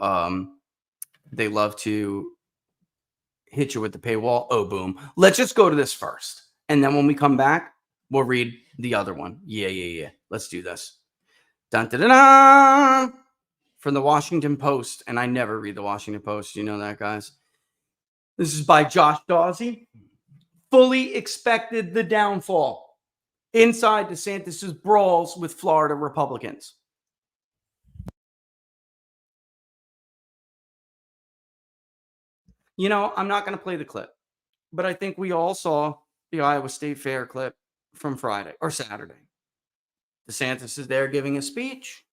hit you with the paywall. Oh, boom. Let's just go to this first. And then when we come back, we'll read the other one. Yeah. Let's do this. Dun, dun, dun, dun. From the Washington Post. And I never read the Washington Post. You know that, guys? This is by Josh Dawsey. Fully expected the downfall inside DeSantis' brawls with Florida Republicans. I'm not going to play the clip, but I think we all saw the Iowa State Fair clip from Friday or Saturday. DeSantis is there giving a speech.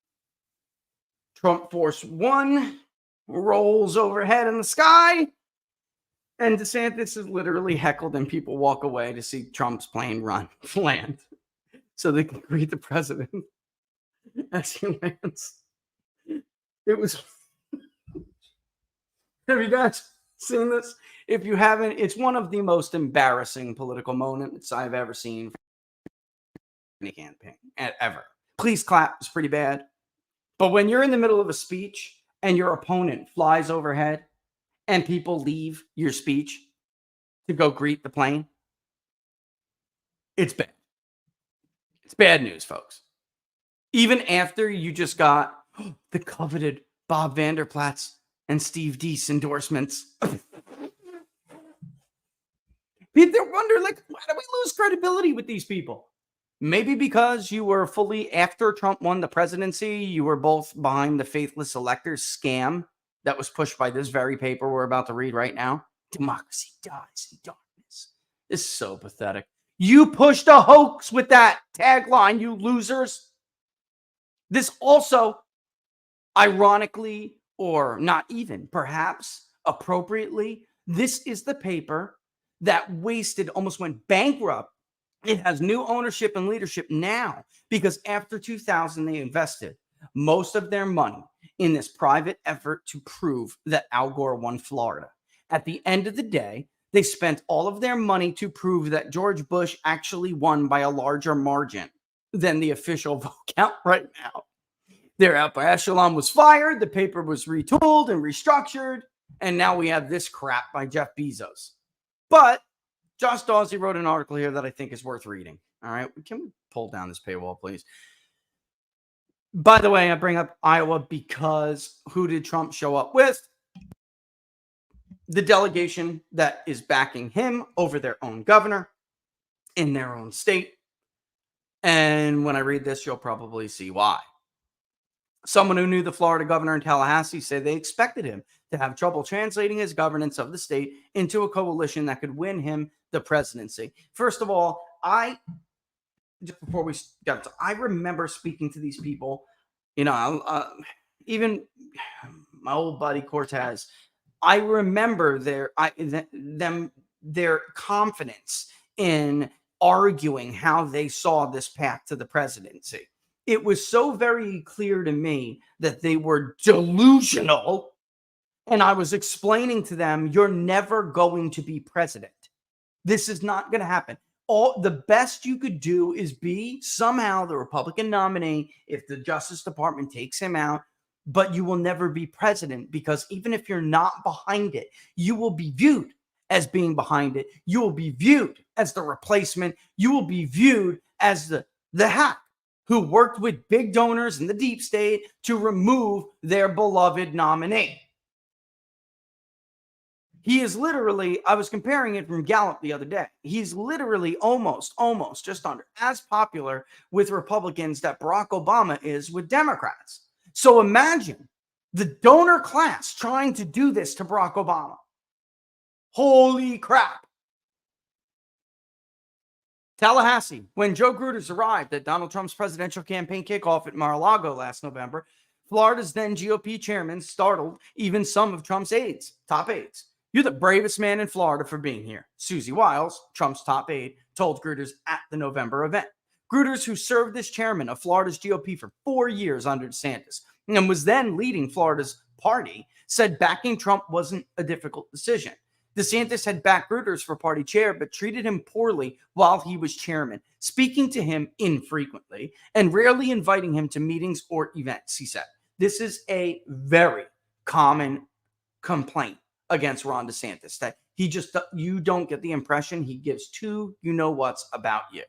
Trump Force 1 rolls overhead in the sky. And DeSantis is literally heckled, and people walk away to see Trump's plane land so they can greet the president as he lands. It was. Have you guys seen this? If you haven't, it's one of the most embarrassing political moments I've ever seen in a campaign ever. Please clap. It's pretty bad. But when you're in the middle of a speech and your opponent flies overhead and people leave your speech to go greet the plane, it's bad. It's bad news, folks. Even after you just got the coveted Bob Vanderplatz and Steve Deese endorsements. People wonder, like, why do we lose credibility with these people? Maybe because you were fully, after Trump won the presidency, you were both behind the faithless electors scam that was pushed by this very paper we're about to read right now. Democracy dies in darkness. This is so pathetic. You pushed a hoax with that tagline, you losers. This also, ironically, or not even, perhaps appropriately, this is the paper that wasted, almost went bankrupt. It has new ownership and leadership now because after 2000, they invested most of their money in this private effort to prove that Al Gore won Florida. At the end of the day, they spent all of their money to prove that George Bush actually won by a larger margin than the official vote count right now. Their upper echelon was fired, the paper was retooled and restructured, and now we have this crap by Jeff Bezos. But Josh Dawsey wrote an article here that I think is worth reading. All right, can we pull down this paywall, please? By the way, I bring up Iowa because who did Trump show up with? The delegation that is backing him over their own governor in their own state. And when I read this, you'll probably see why. Someone who knew the Florida governor in Tallahassee said they expected him to have trouble translating his governance of the state into a coalition that could win him the presidency. First of all, just before we got to, I remember speaking to these people, even my old buddy Cortez, I remember their confidence in arguing how they saw this path to the presidency. It was so very clear to me that they were delusional. And I was explaining to them, you're never going to be president. This is not going to happen. All the best you could do is be somehow the Republican nominee if the Justice Department takes him out, but you will never be president because even if you're not behind it, you will be viewed as being behind it. You will be viewed as the replacement. You will be viewed as the hack who worked with big donors in the deep state to remove their beloved nominee. He is literally, I was comparing it from Gallup the other day. He's literally almost just under as popular with Republicans that Barack Obama is with Democrats. So imagine the donor class trying to do this to Barack Obama. Holy crap. Tallahassee, when Joe Gruters arrived at Donald Trump's presidential campaign kickoff at Mar-a-Lago last November, Florida's then GOP chairman startled even some of Trump's aides, top aides. You're the bravest man in Florida for being here. Susie Wiles, Trump's top aide, told Gruters at the November event. Gruters, who served as chairman of Florida's GOP for 4 years under DeSantis and was then leading Florida's party, said backing Trump wasn't a difficult decision. DeSantis had backed Gruters for party chair, but treated him poorly while he was chairman, speaking to him infrequently and rarely inviting him to meetings or events, he said. This is a very common complaint against Ron DeSantis, that you don't get the impression he gives two you-know-whats about you.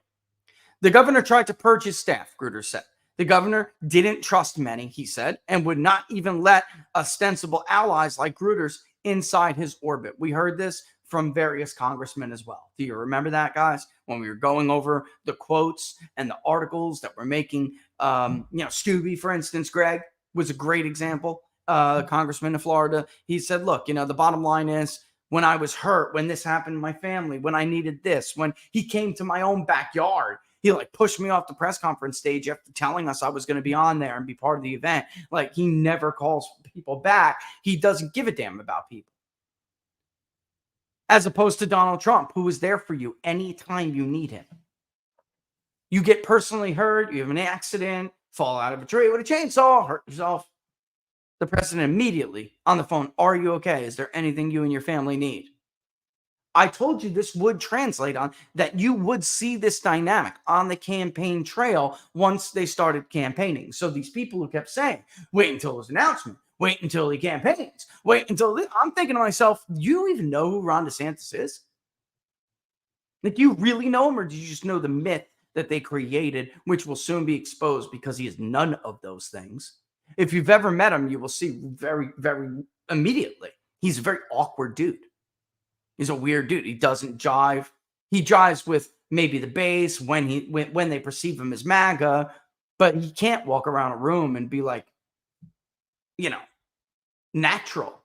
The governor tried to purge his staff, Gruters said. The governor didn't trust many, he said, and would not even let ostensible allies like Gruters inside his orbit. We heard this from various congressmen as well. Do you remember that, guys? When we were going over the quotes and the articles that we're making, Scooby, for instance, Greg was a great example. Congressman of Florida. He said, look, the bottom line is when I was hurt, when this happened to my family, when I needed this, when he came to my own backyard He like pushed me off the press conference stage after telling us I was going to be on there and be part of the event. Like, he never calls people back. He doesn't give a damn about people. As opposed to Donald Trump, who is there for you anytime you need him. You get personally hurt, you have an accident, fall out of a tree with a chainsaw, hurt yourself. The president immediately on the phone, are you okay? Is there anything you and your family need? I told you this would translate on that. You would see this dynamic on the campaign trail once they started campaigning. So these people who kept saying, wait until his announcement, wait until he campaigns, wait until this. I'm thinking to myself, you even know who Ron DeSantis is? Like, you really know him, or do you just know the myth that they created, which will soon be exposed because he is none of those things? If you've ever met him, you will see very, very immediately. He's a very awkward dude. He's a weird dude. He doesn't jive. He jives with maybe the base when they perceive him as MAGA, but he can't walk around a room and be like, natural.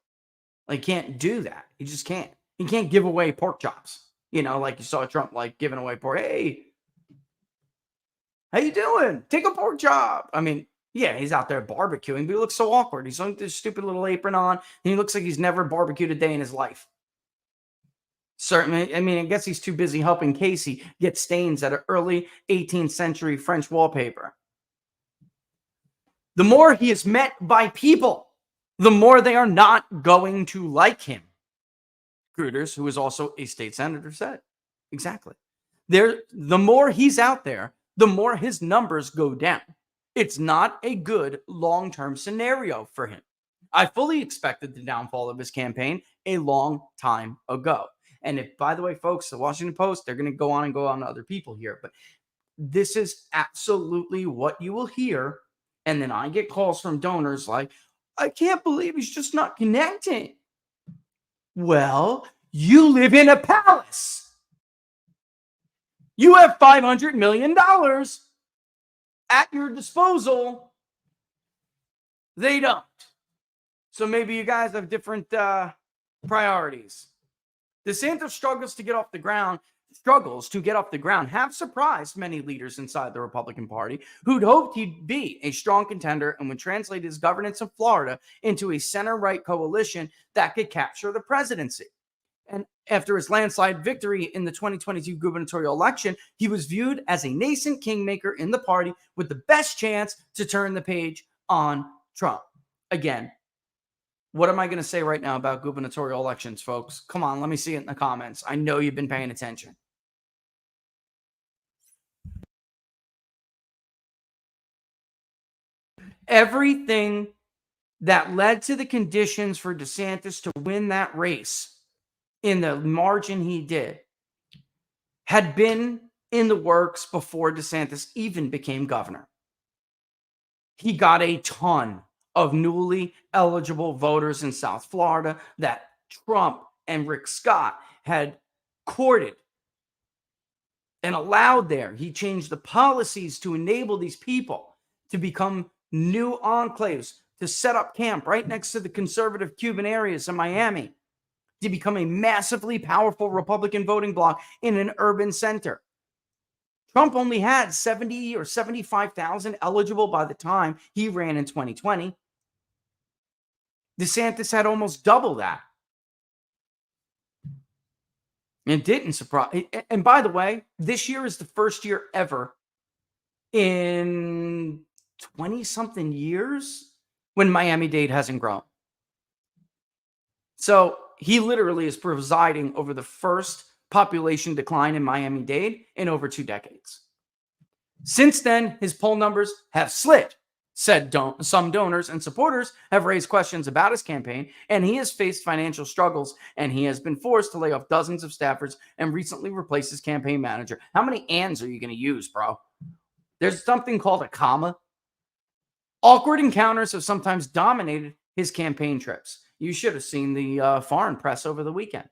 Like, can't do that. He just can't. He can't give away pork chops. Like you saw Trump like giving away pork. Hey, how you doing? Take a pork chop. I mean, yeah, he's out there barbecuing, but he looks so awkward. He's on this stupid little apron on, and he looks like he's never barbecued a day in his life. Certainly, I mean, I guess he's too busy helping Casey get stains at an early 18th century French wallpaper. The more he is met by people, the more they are not going to like him. Gruters, who is also a state senator, said exactly. The more he's out there, the more his numbers go down. It's not a good long-term scenario for him. I fully expected the downfall of his campaign a long time ago. And if, by the way, folks, the Washington Post, they're going to go on to other people here, but this is absolutely what you will hear. And then I get calls from donors like, I can't believe he's just not connecting. Well, you live in a palace. You have $500 million at your disposal. They don't. So maybe you guys have different priorities. DeSantis struggles to get off the ground have surprised many leaders inside the Republican Party who'd hoped he'd be a strong contender and would translate his governance in Florida into a center-right coalition that could capture the presidency. And after his landslide victory in the 2022 gubernatorial election, he was viewed as a nascent kingmaker in the party with the best chance to turn the page on Trump. Again, what am I going to say right now about gubernatorial elections, folks? Come on, let me see it in the comments. I know you've been paying attention. Everything that led to the conditions for DeSantis to win that race in the margin he did had been in the works before DeSantis even became governor. He got a ton of newly eligible voters in South Florida that Trump and Rick Scott had courted and allowed there. He changed the policies to enable these people to become new enclaves, to set up camp right next to the conservative Cuban areas in Miami, to become a massively powerful Republican voting bloc in an urban center. Trump only had 70 or 75,000 eligible by the time he ran in 2020. DeSantis had almost double that. It didn't surprise. And by the way, this year is the first year ever in 20-something years when Miami-Dade hasn't grown. So he literally is presiding over the first population decline in Miami-Dade in over 2 decades. Since then, his poll numbers have slid. Some donors and supporters have raised questions about his campaign, and he has faced financial struggles, and he has been forced to lay off dozens of staffers and recently replace his campaign manager. How many ands are you going to use, bro? There's something called a comma. Awkward encounters have sometimes dominated his campaign trips. You should have seen the foreign press over the weekend,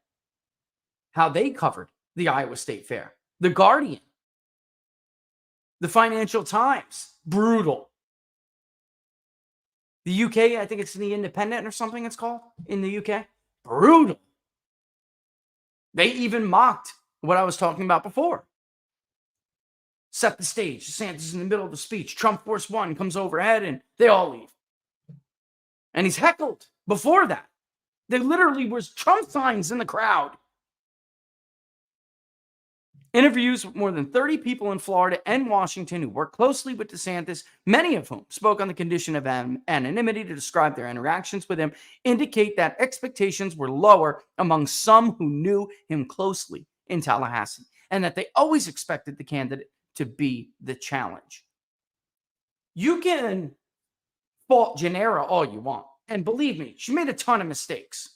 how they covered the Iowa State Fair. The Guardian, the Financial Times, brutal. The UK, I think it's the Independent or something it's called in the UK. Brutal. They even mocked what I was talking about before. set the stage. DeSantis is in the middle of the speech. Trump Force One comes overhead and they all leave. And he's heckled before that. There literally was Trump signs in the crowd. Interviews with more than 30 people in Florida and Washington who work closely with DeSantis, many of whom spoke on the condition of anonymity to describe their interactions with him, indicate that expectations were lower among some who knew him closely in Tallahassee, and that they always expected the candidate to be the challenge. You can fault Gennaro all you want, and believe me, she made a ton of mistakes.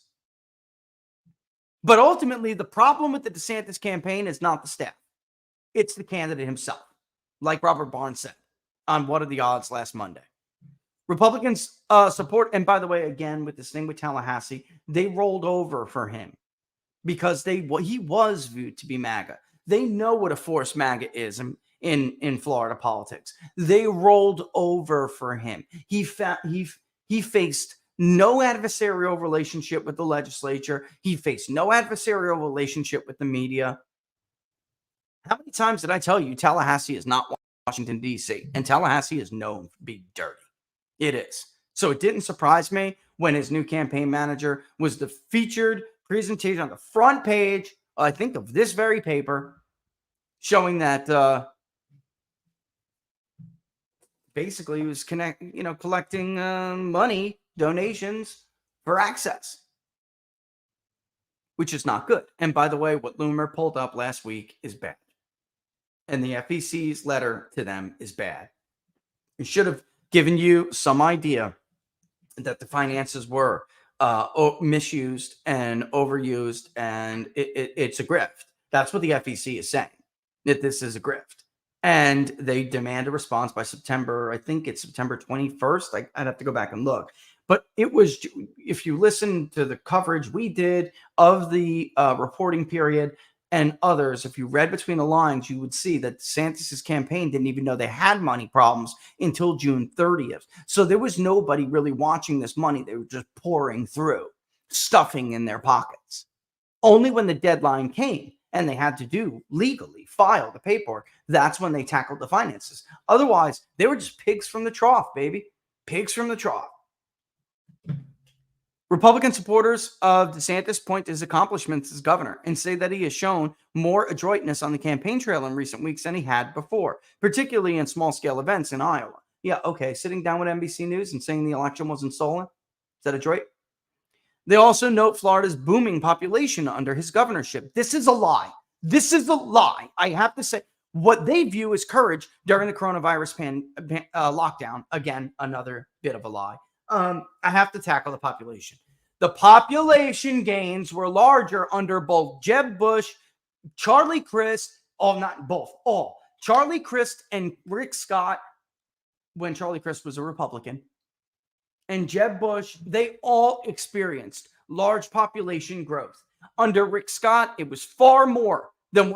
But ultimately, the problem with the DeSantis campaign is not the staff. It's the candidate himself, like Robert Barnes said on What Are the Odds last Monday. Republicans support, and by the way, again, with this thing with Tallahassee, they rolled over for him because he was viewed to be MAGA. They know what a force MAGA is in Florida politics. They rolled over for him. He faced no adversarial relationship with the legislature. He faced no adversarial relationship with the media. How many times did I tell you Tallahassee is not Washington, D.C., and Tallahassee is known for being dirty? It is. So it didn't surprise me when his new campaign manager was the featured presentation on the front page, I think, of this very paper, showing that basically he was collecting money, donations for access, which is not good. And by the way, what Loomer pulled up last week is bad. And the FEC's letter to them is bad. It should have given you some idea that the finances were misused and overused, and it's a grift. That's what the FEC is saying, that this is a grift. And they demand a response by September, I think it's September 21st. I'd have to go back and look. But it was, if you listen to the coverage we did of the reporting period and others, if you read between the lines, you would see that DeSantis' campaign didn't even know they had money problems until June 30th. So there was nobody really watching this money. They were just pouring through, stuffing in their pockets. Only when the deadline came and they had to legally file the paperwork, that's when they tackled the finances. Otherwise, they were just pigs from the trough, baby. Pigs from the trough. Republican supporters of DeSantis point to his accomplishments as governor and say that he has shown more adroitness on the campaign trail in recent weeks than he had before, particularly in small-scale events in Iowa. Yeah, okay, sitting down with NBC News and saying the election wasn't stolen, is that adroit? They also note Florida's booming population under his governorship. This is a lie. This is a lie. I have to say, what they view as courage during the coronavirus lockdown, again, another bit of a lie. I have to tackle the population. The population gains were larger under both Jeb Bush, Charlie Crist, Charlie Crist and Rick Scott, when Charlie Crist was a Republican, and Jeb Bush, they all experienced large population growth. Under Rick Scott, it was far more than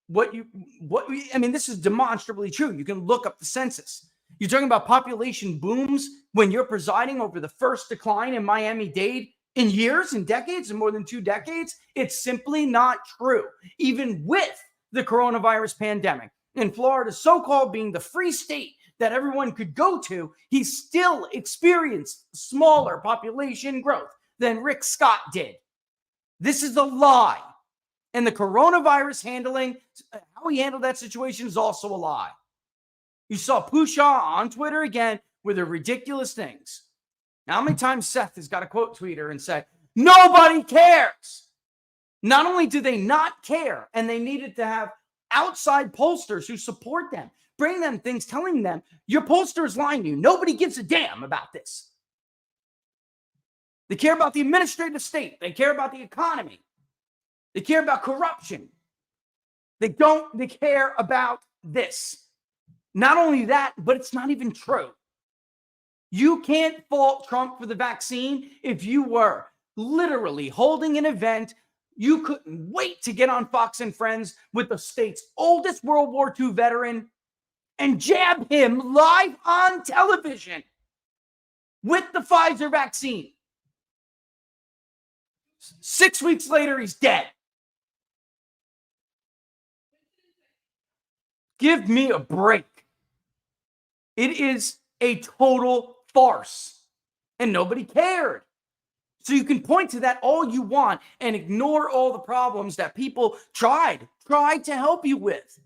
this is demonstrably true. You can look up the census. You're talking about population booms when you're presiding over the first decline in Miami-Dade in years and decades, and more than 2 decades. It's simply not true. Even with the coronavirus pandemic, in Florida, so-called being the free state that everyone could go to, he still experienced smaller population growth than Rick Scott did. This is a lie. And the coronavirus handling, how he handled that situation, is also a lie. You saw Pushaw on Twitter again with the ridiculous things. Now, how many times Seth has got to quote Twitter and say, nobody cares? Not only do they not care, and they needed to have outside pollsters who support them, bring them things telling them, your pollster is lying to you. Nobody gives a damn about this. They care about the administrative state. They care about the economy. They care about corruption. They care about this. Not only that, but it's not even true. You can't fault Trump for the vaccine if you were literally holding an event. You couldn't wait to get on Fox and Friends with the state's oldest World War II veteran and jab him live on television with the Pfizer vaccine. 6 weeks later, he's dead. Give me a break. It is a total farce, and nobody cared. So you can point to that all you want and ignore all the problems that people tried to help you with.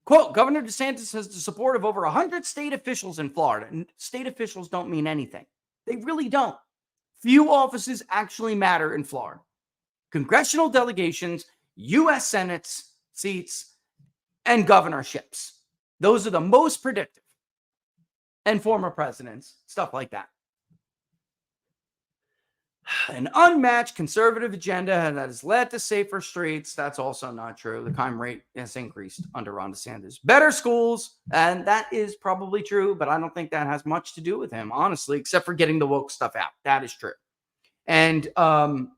Quote, Governor DeSantis has the support of over 100 state officials in Florida. And state officials don't mean anything. They really don't. Few offices actually matter in Florida. Congressional delegations, U.S. Senate seats, and governorships. Those are the most predictive. And former presidents, stuff like that. An unmatched conservative agenda that has led to safer streets. That's also not true. The crime rate has increased under Ron DeSantis. Better schools, and that is probably true, but I don't think that has much to do with him, honestly, except for getting the woke stuff out. That is true. And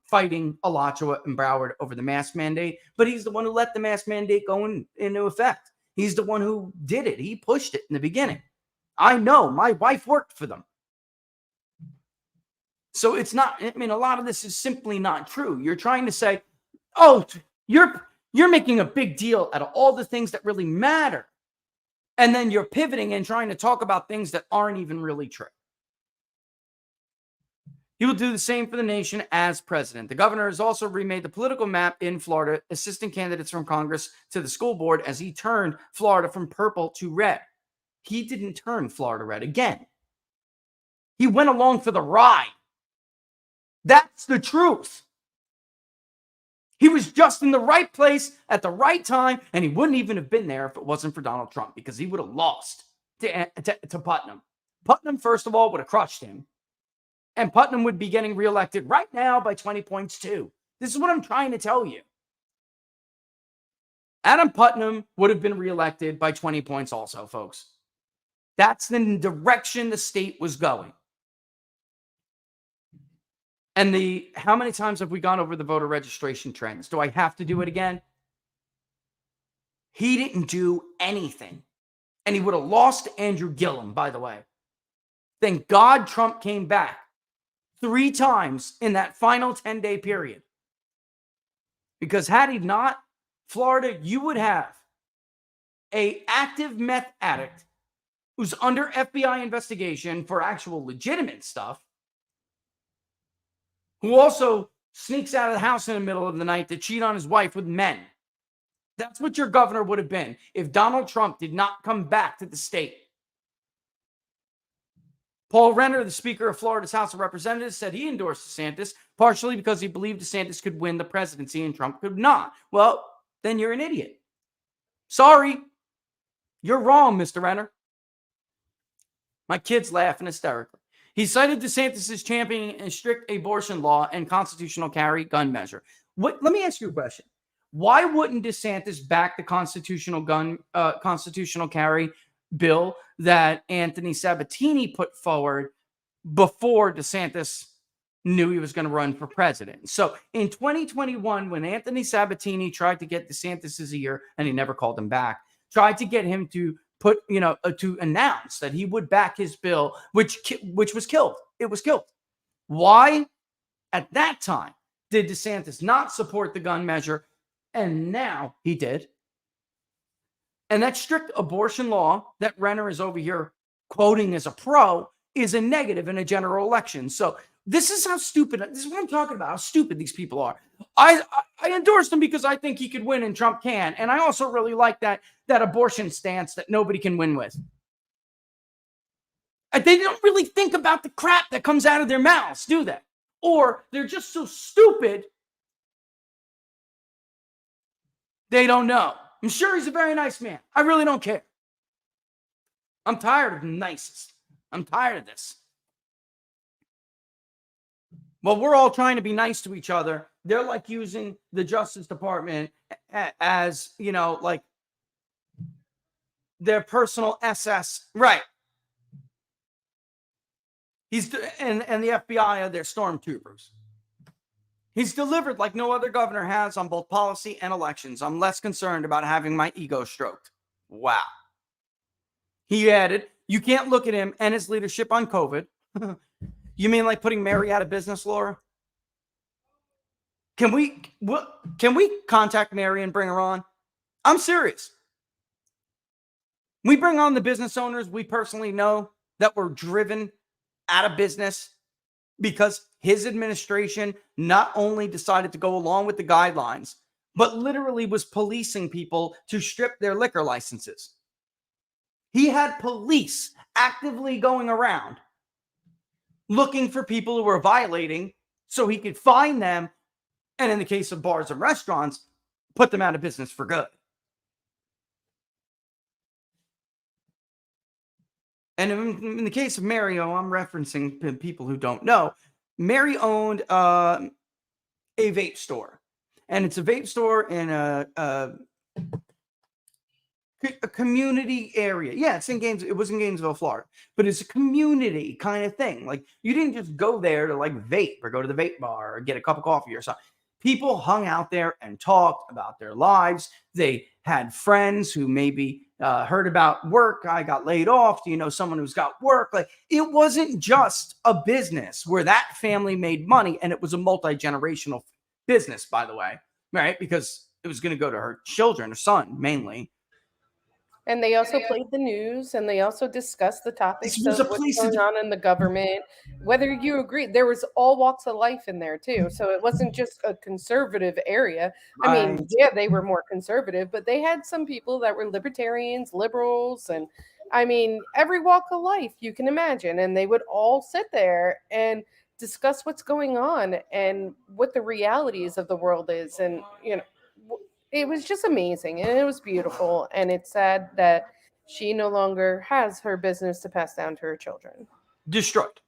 fighting Alachua and Broward over the mask mandate, but he's the one who let the mask mandate go into effect. He's the one who did it. He pushed it in the beginning. I know. My wife worked for them. So it's not, I mean, a lot of this is simply not true. You're trying to say, oh, you're making a big deal out of all the things that really matter. And then you're pivoting and trying to talk about things that aren't even really true. He will do the same for the nation as president. The governor has also remade the political map in Florida, assisting candidates from Congress to the school board as he turned Florida from purple to red. He didn't turn Florida red again. He went along for the ride. That's the truth. He was just in the right place at the right time, and he wouldn't even have been there if it wasn't for Donald Trump, because he would have lost to Putnam. Putnam, first of all, would have crushed him, and Putnam would be getting reelected right now by 20 points too. This is what I'm trying to tell you. Adam Putnam would have been reelected by 20 points also, folks. That's the direction the state was going. And how many times have we gone over the voter registration trends? Do I have to do it again? He didn't do anything. And he would have lost to Andrew Gillum, by the way. Thank God Trump came back 3 times in that final 10-day period. Because had he not, Florida, you would have an active meth addict who's under FBI investigation for actual legitimate stuff, who also sneaks out of the house in the middle of the night to cheat on his wife with men. That's what your governor would have been if Donald Trump did not come back to the state. Paul Renner, the Speaker of Florida's House of Representatives, said he endorsed DeSantis partially because he believed DeSantis could win the presidency and Trump could not. Well, then you're an idiot. Sorry. You're wrong, Mr. Renner. My kid's laughing hysterically. He cited DeSantis' championing a strict abortion law and constitutional carry gun measure. Let me ask you a question. Why wouldn't DeSantis back the constitutional carry bill that Anthony Sabatini put forward before DeSantis knew he was going to run for president? So in 2021, when Anthony Sabatini tried to get DeSantis' ear, and he never called him back, tried to get him to to announce that he would back his bill, which was killed. It was killed. Why, at that time, did DeSantis not support the gun measure? And now he did. And that strict abortion law that Renner is over here quoting as a pro is a negative in a general election. So this is how stupid, this is what I'm talking about, how stupid these people are. I endorsed him because I think he could win and Trump can. And I also really like that abortion stance that nobody can win with. And they don't really think about the crap that comes out of their mouths, do they? Or they're just so stupid, they don't know. I'm sure he's a very nice man. I really don't care. I'm tired of the nicest. I'm tired of this. Well, we're all trying to be nice to each other. They're like using the Justice Department as, like their personal SS. Right. And the FBI are their stormtroopers. He's delivered like no other governor has on both policy and elections. I'm less concerned about having my ego stroked. Wow. He added, you can't look at him and his leadership on COVID. You mean like putting Mary out of business, Laura? Can we contact Mary and bring her on? I'm serious. We bring on the business owners we personally know that were driven out of business because his administration not only decided to go along with the guidelines, but literally was policing people to strip their liquor licenses. He had police actively going around looking for people who were violating so he could find them, and in the case of bars and restaurants, put them out of business for good. And in the case of Mario, I'm referencing people who don't know. Mary owned a vape store, and it's a vape store in a community area. Yeah, it's in Gainesville. It was in Gainesville, Florida, but it's a community kind of thing. Like, you didn't just go there to like vape or go to the vape bar or get a cup of coffee or something. People hung out there and talked about their lives. They had friends who maybe heard about work. I got laid off. Do you know someone who's got work? Like, it wasn't just a business where that family made money, and it was a multi-generational business, by the way, right? Because it was going to go to her children, her son mainly. And they also played the news, and they also discussed the topics of what's going on in the government. Whether you agree, there was all walks of life in there too. So it wasn't just a conservative area. I mean, yeah, they were more conservative, but they had some people that were libertarians, liberals, and I mean, every walk of life you can imagine. And they would all sit there and discuss what's going on and what the realities of the world is. And, you know, it was just amazing, and it was beautiful, and it's sad that she no longer has her business to pass down to her children. Destroyed.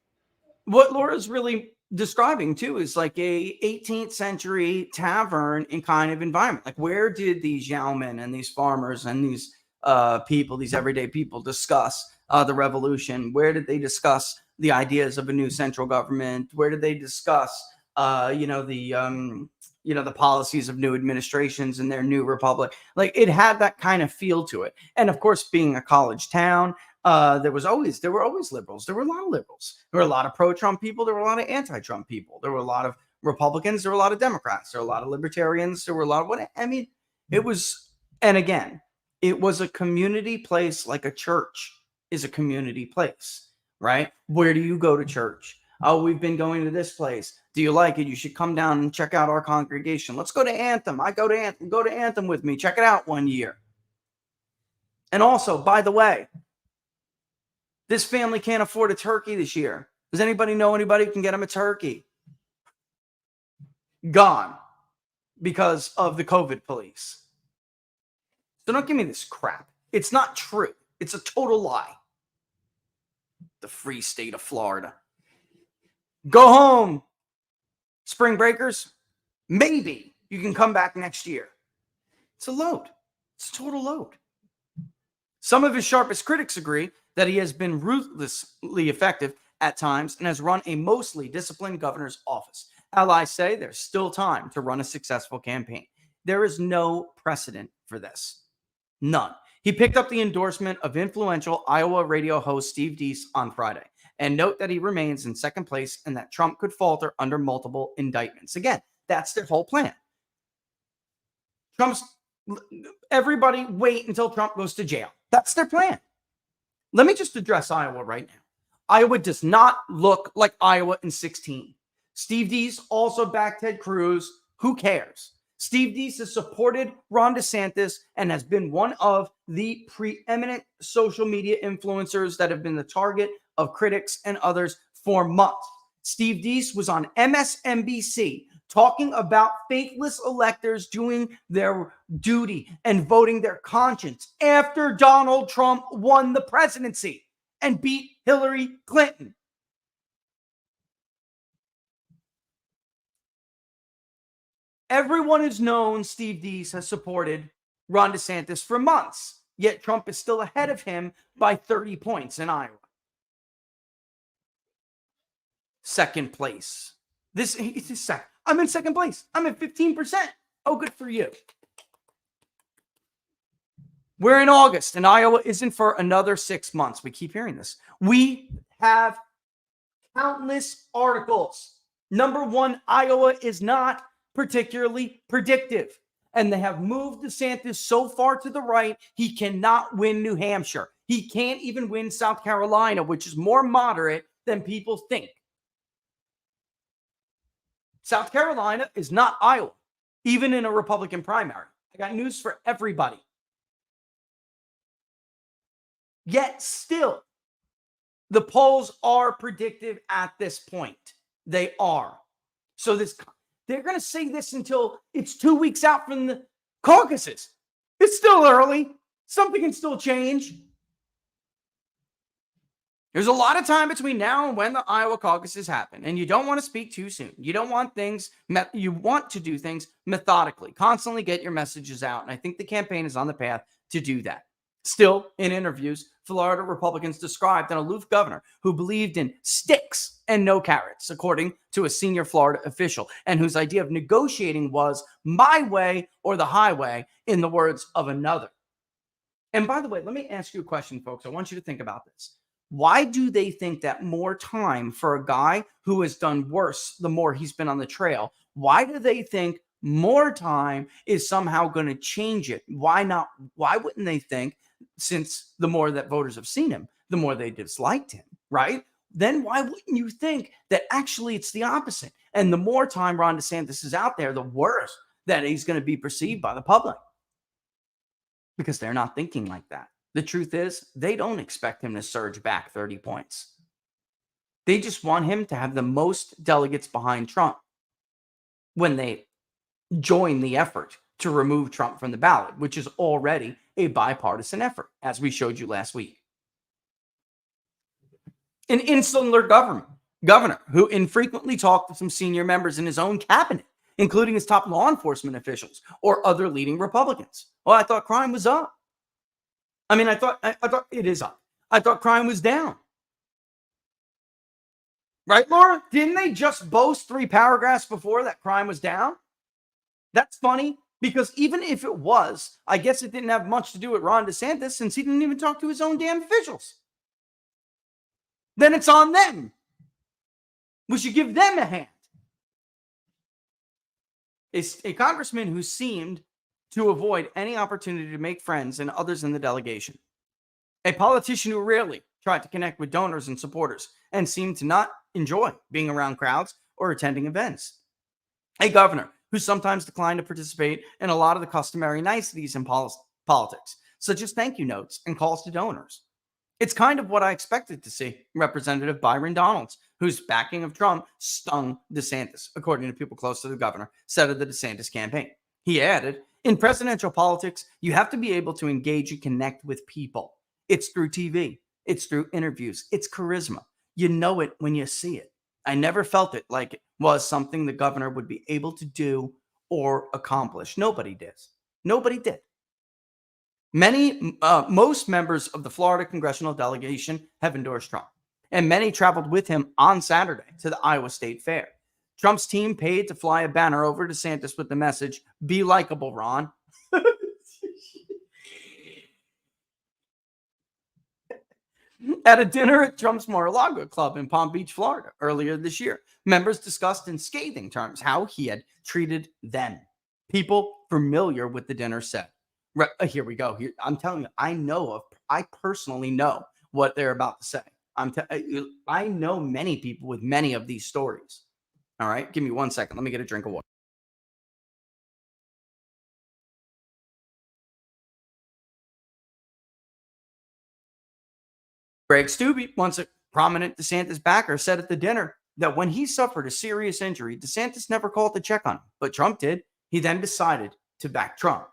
What Laura's really describing too is like a 18th century tavern in kind of environment. Like, where did these yeomen and these farmers and these people, these everyday people, discuss the revolution? Where did they discuss the ideas of a new central government? Where did they discuss the policies of new administrations and their new republic? Like, it had that kind of feel to it. And of course, being a college town, there were always liberals. There were a lot of liberals. There were a lot of pro-Trump people. There were a lot of anti-Trump people. There were a lot of Republicans. There were a lot of Democrats. There were a lot of libertarians. There were a lot of what I mean. It was, and again, it was a community place, like a church is a community place, right? Where do you go to church? Oh, we've been going to this place. Do you like it? You should come down and check out our congregation. Let's go to Anthem. I go to Anthem. Go to Anthem with me. Check it out one year. And also, by the way, this family can't afford a turkey this year. Does anybody know anybody who can get them a turkey? Gone because of the COVID police. So don't give me this crap. It's not true. It's a total lie. The free state of Florida. Go home, spring breakers. Maybe you can come back next year. It's a load. It's a total load. Some of his sharpest critics agree that he has been ruthlessly effective at times and has run a mostly disciplined governor's office. Allies say there's still time to run a successful campaign. There is no precedent for this. None. He picked up the endorsement of influential Iowa radio host Steve Deese on Friday. And note that he remains in second place and that Trump could falter under multiple indictments. Again, that's their whole plan. Everybody wait until Trump goes to jail. That's their plan. Let me just address Iowa right now. Iowa does not look like Iowa in 2016. Steve Deese also backed Ted Cruz. Who cares? Steve Deese has supported Ron DeSantis and has been one of the preeminent social media influencers that have been the target of critics and others for months. Steve Deese was on MSNBC talking about faithless electors doing their duty and voting their conscience after Donald Trump won the presidency and beat Hillary Clinton. Everyone has known Steve Deese has supported Ron DeSantis for months, yet Trump is still ahead of him by 30 points in Iowa. Second place. I'm in second place. I'm at 15%. Oh, good for you. We're in August, and Iowa isn't for another 6 months. We keep hearing this. We have countless articles. Number one, Iowa is not particularly predictive. And they have moved DeSantis so far to the right, he cannot win New Hampshire. He can't even win South Carolina, which is more moderate than people think. South Carolina is not Iowa, even in a Republican primary. I got news for everybody. Yet still, the polls are predictive at this point. They are. So they're going to say this until it's 2 weeks out from the caucuses. It's still early. Something can still change. There's a lot of time between now and when the Iowa caucuses happen, and you don't want to speak too soon. You don't want you want to do things methodically, constantly get your messages out, and I think the campaign is on the path to do that. Still, in interviews, Florida Republicans described an aloof governor who believed in sticks and no carrots, according to a senior Florida official, and whose idea of negotiating was my way or the highway, in the words of another. And by the way, let me ask you a question, folks. I want you to think about this. Why do they think that more time for a guy who has done worse the more he's been on the trail? Why do they think more time is somehow going to change it? Why not? Why wouldn't they think, since the more that voters have seen him, the more they disliked him, right? Then why wouldn't you think that actually it's the opposite? And the more time Ron DeSantis is out there, the worse that he's going to be perceived by the public. Because they're not thinking like that. The truth is, they don't expect him to surge back 30 points. They just want him to have the most delegates behind Trump when they join the effort to remove Trump from the ballot, which is already a bipartisan effort, as we showed you last week. An insular governor who infrequently talked to some senior members in his own cabinet, including his top law enforcement officials or other leading Republicans. Well, I thought crime was up. I thought it is up. I thought crime was down. Right, Laura? Didn't they just boast 3 paragraphs before that crime was down? That's funny, because even if it was, I guess it didn't have much to do with Ron DeSantis, since he didn't even talk to his own damn officials. Then it's on them. We should give them a hand. A congressman who seemed to avoid any opportunity to make friends and others in the delegation. A politician who rarely tried to connect with donors and supporters and seemed to not enjoy being around crowds or attending events. A governor who sometimes declined to participate in a lot of the customary niceties in politics, such as thank you notes and calls to donors. It's kind of what I expected to see. Representative Byron Donalds, whose backing of Trump stung DeSantis, according to people close to the governor, said of the DeSantis campaign. He added, in presidential politics, you have to be able to engage and connect with people. It's through TV. It's through interviews. It's charisma. You know it when you see it. I never felt it like it was something the governor would be able to do or accomplish. Nobody did. Nobody did. Most members of the Florida congressional delegation have endorsed Trump, and many traveled with him on Saturday to the Iowa State Fair. Trump's team paid to fly a banner over DeSantis with the message, be likable, Ron. At a dinner at Trump's Mar-a-Lago Club in Palm Beach, Florida, earlier this year, members discussed in scathing terms how he had treated them. People familiar with the dinner said, here we go. I'm telling you, I personally know what they're about to say. I know many people with many of these stories. All right, give me 1 second. Let me get a drink of water. Greg Stubbe, once a prominent DeSantis backer, said at the dinner that when he suffered a serious injury, DeSantis never called to check on him, but Trump did. He then decided to back Trump.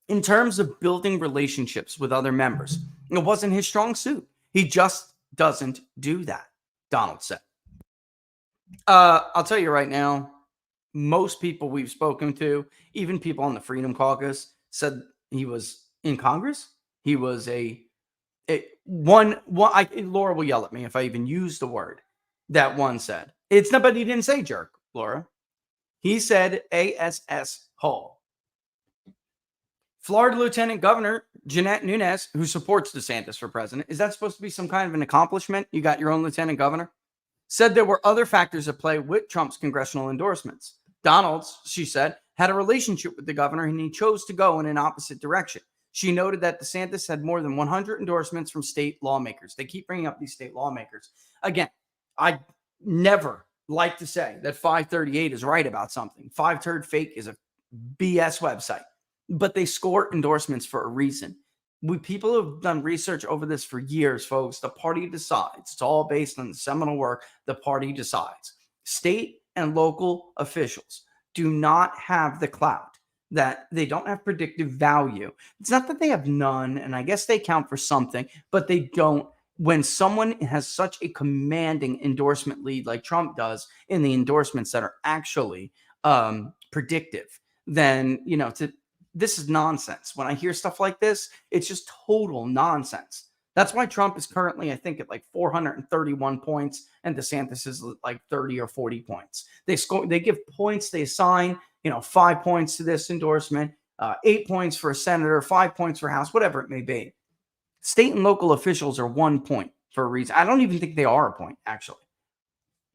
In terms of building relationships with other members, it wasn't his strong suit. He just doesn't do that, Donald said. I'll tell you right now, most people we've spoken to, even people on the Freedom Caucus, said he was in Congress. He was Laura will yell at me if I even use the word that one said. It's not, but he didn't say jerk, Laura. He said ASS hole. Florida Lieutenant Governor Jeanette Nunes, who supports DeSantis for president, is that supposed to be some kind of an accomplishment? You got your own lieutenant governor? Said there were other factors at play with Trump's congressional endorsements. Donalds, she said, had a relationship with the governor and he chose to go in an opposite direction. She noted that DeSantis had more than 100 endorsements from state lawmakers. They keep bringing up these state lawmakers. Again, I never like to say that 538 is right about something. 538 Fake is a BS website, but they score endorsements for a reason. People have done research over this for years, folks. The party decides. It's all based on the seminal work. The party decides. State and local officials do not have the clout, that they don't have predictive value. It's not that they have none, and I guess they count for something, but they don't. When someone has such a commanding endorsement lead like Trump does in the endorsements that are actually predictive, then, this is nonsense. When I hear stuff like this, it's just total nonsense. That's why Trump is currently, I think, at like 431 points, and DeSantis is like 30 or 40 points. They give points, they assign, 5 points to this endorsement, 8 points for a senator, 5 points for House, whatever it may be. State and local officials are 1 point for a reason. I don't even think they are a point, actually.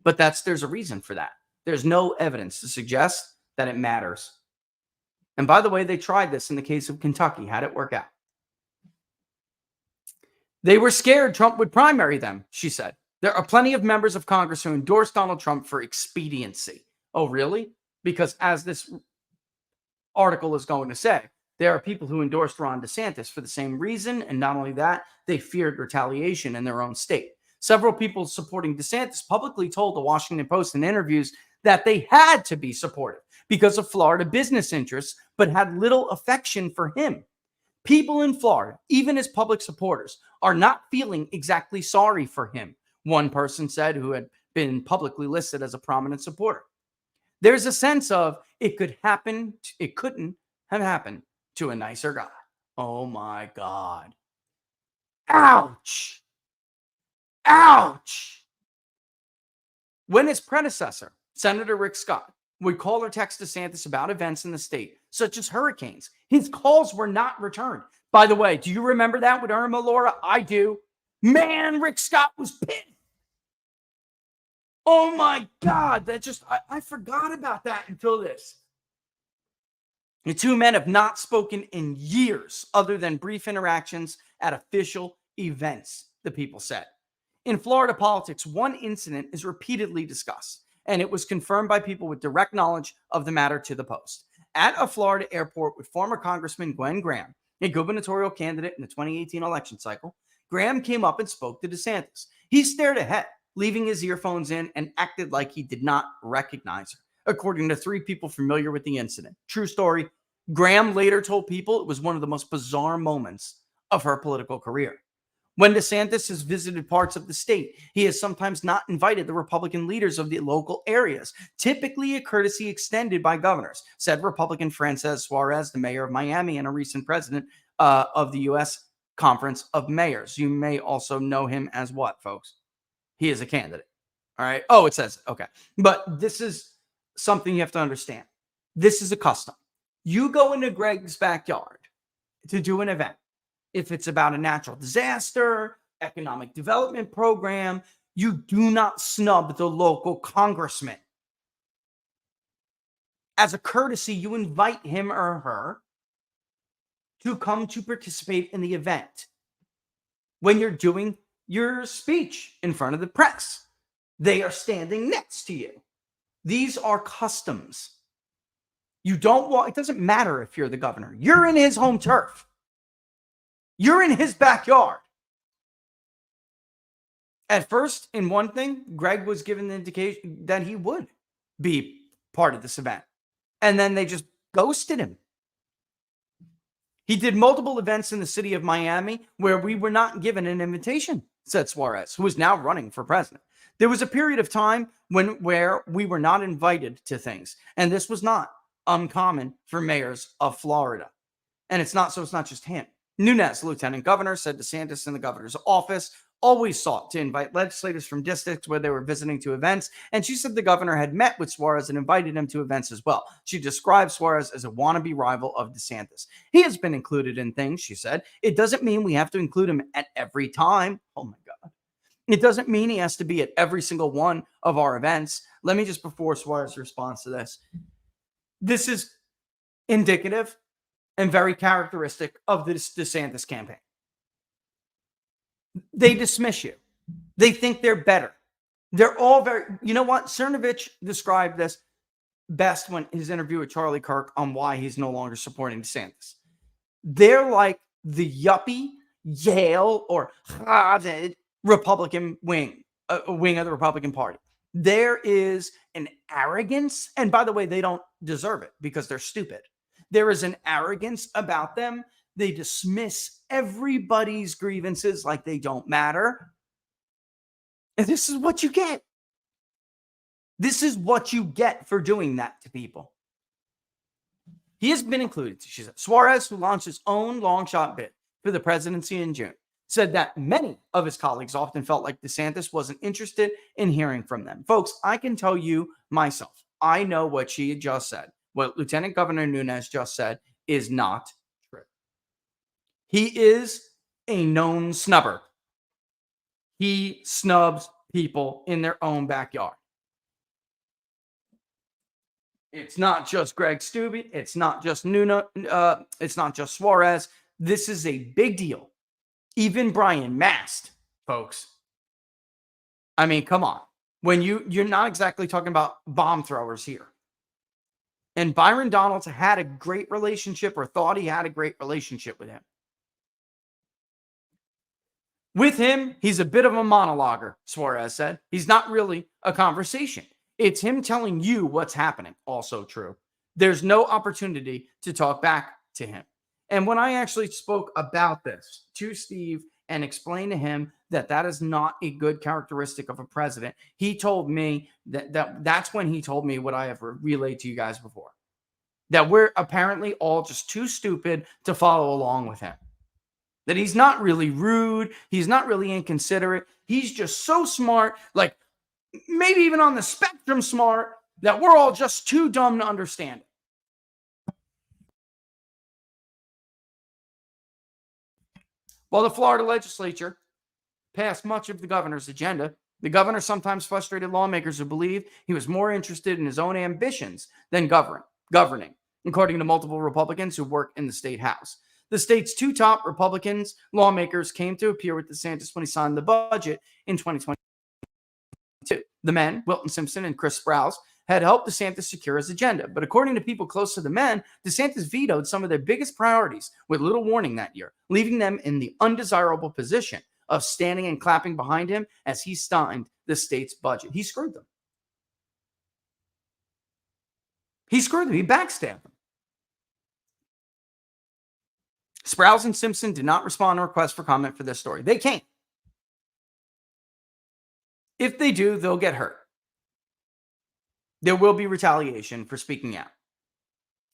But there's a reason for that. There's no evidence to suggest that it matters. And by the way, they tried this in the case of Kentucky. How'd it work out? They were scared Trump would primary them, she said. There are plenty of members of Congress who endorsed Donald Trump for expediency. Oh, really? Because as this article is going to say, there are people who endorsed Ron DeSantis for the same reason. And not only that, they feared retaliation in their own state. Several people supporting DeSantis publicly told the Washington Post in interviews that they had to be supportive because of Florida business interests, but had little affection for him. People in Florida, even his public supporters, are not feeling exactly sorry for him, one person said, who had been publicly listed as a prominent supporter. There's a sense of it could happen, it couldn't have happened to a nicer guy. Oh my God. Ouch. Ouch. When his predecessor, Senator Rick Scott, would call or text DeSantis about events in the state, such as hurricanes, his calls were not returned. By the way, do you remember that with Irma, Laura? I do. Man, Rick Scott was pissed. Oh my God, I forgot about that until this. The two men have not spoken in years other than brief interactions at official events, the people said. In Florida politics, one incident is repeatedly discussed, and it was confirmed by people with direct knowledge of the matter to the Post. At a Florida airport with former Congressman Gwen Graham, a gubernatorial candidate in the 2018 election cycle, Graham came up and spoke to DeSantis. He stared ahead, leaving his earphones in, and acted like he did not recognize her, according to 3 people familiar with the incident. True story. Graham later told people it was one of the most bizarre moments of her political career. When DeSantis has visited parts of the state, he has sometimes not invited the Republican leaders of the local areas, typically a courtesy extended by governors, said Republican Frances Suarez, the mayor of Miami and a recent president of the U.S. Conference of Mayors. You may also know him as what, folks? He is a candidate. All right. Oh, it says, okay. But this is something you have to understand. This is a custom. You go into Greg's backyard to do an event. If it's about a natural disaster, economic development program, you do not snub the local congressman. As a courtesy, you invite him or her to come to participate in the event. When you're doing your speech in front of the press, they are standing next to you. These are customs. You don't want, it doesn't matter if you're the governor. You're in his home turf. You're in his backyard. At first, in one thing, Greg was given the indication that he would be part of this event. And then they just ghosted him. He did multiple events in the city of Miami where we were not given an invitation, said Suarez, who is now running for president. There was a period of time where we were not invited to things. And this was not uncommon for mayors of Florida. And it's not just him. Nunes, lieutenant governor, said DeSantis in the governor's office always sought to invite legislators from districts where they were visiting to events. And she said the governor had met with Suarez and invited him to events as well. She described Suarez as a wannabe rival of DeSantis. He has been included in things, she said. It doesn't mean we have to include him at every time. Oh my God. It doesn't mean he has to be at every single one of our events. Let me just, before Suarez responds to this, This is indicative and very characteristic of this DeSantis campaign. They dismiss you. They think they're better. They're all very, you know what? Cernovich described this best when his interview with Charlie Kirk on why he's no longer supporting DeSantis. They're like the yuppie Yale or Harvard Republican wing of the Republican Party. There is an arrogance, and by the way, they don't deserve it because they're stupid. There is an arrogance about them. They dismiss everybody's grievances like they don't matter. And this is what you get. This is what you get for doing that to people. He has been included, she said. Suarez, who launched his own long shot bid for the presidency in June, said that many of his colleagues often felt like DeSantis wasn't interested in hearing from them. Folks, I can tell you myself, I know what she had just said. What Lieutenant Governor Nunes just said is not true. He is a known snubber. He snubs people in their own backyard. It's not just Greg Steube. It's not just Nunes. It's not just Suarez. This is a big deal. Even Brian Mast, folks. I mean, come on. When you're not exactly talking about bomb throwers here. And Byron Donalds had a great relationship or thought he had a great relationship with him. With him, he's a bit of a monologuer, Suarez said. He's not really a conversation. It's him telling you what's happening. Also true. There's no opportunity to talk back to him. And when I actually spoke about this to Steve and explained to him that that is not a good characteristic of a president, he told me that's when he told me what I have relayed to you guys before. That we're apparently all just too stupid to follow along with him. That he's not really rude. He's not really inconsiderate. He's just so smart, like maybe even on the spectrum smart, that we're all just too dumb to understand it. While the Florida legislature passed much of the governor's agenda, the governor sometimes frustrated lawmakers who believed he was more interested in his own ambitions than governing, according to multiple Republicans who work in the state house. The state's two top Republicans lawmakers came to appear with DeSantis when he signed the budget in 2022. The men, Wilton Simpson and Chris Sprouse, had helped DeSantis secure his agenda. But according to people close to the men, DeSantis vetoed some of their biggest priorities with little warning that year, leaving them in the undesirable position of standing and clapping behind him as he signed the state's budget. He screwed them. He screwed them. He backstabbed them. Sprouse and Simpson did not respond to requests for comment for this story. They can't. If they do, they'll get hurt. There will be retaliation for speaking out.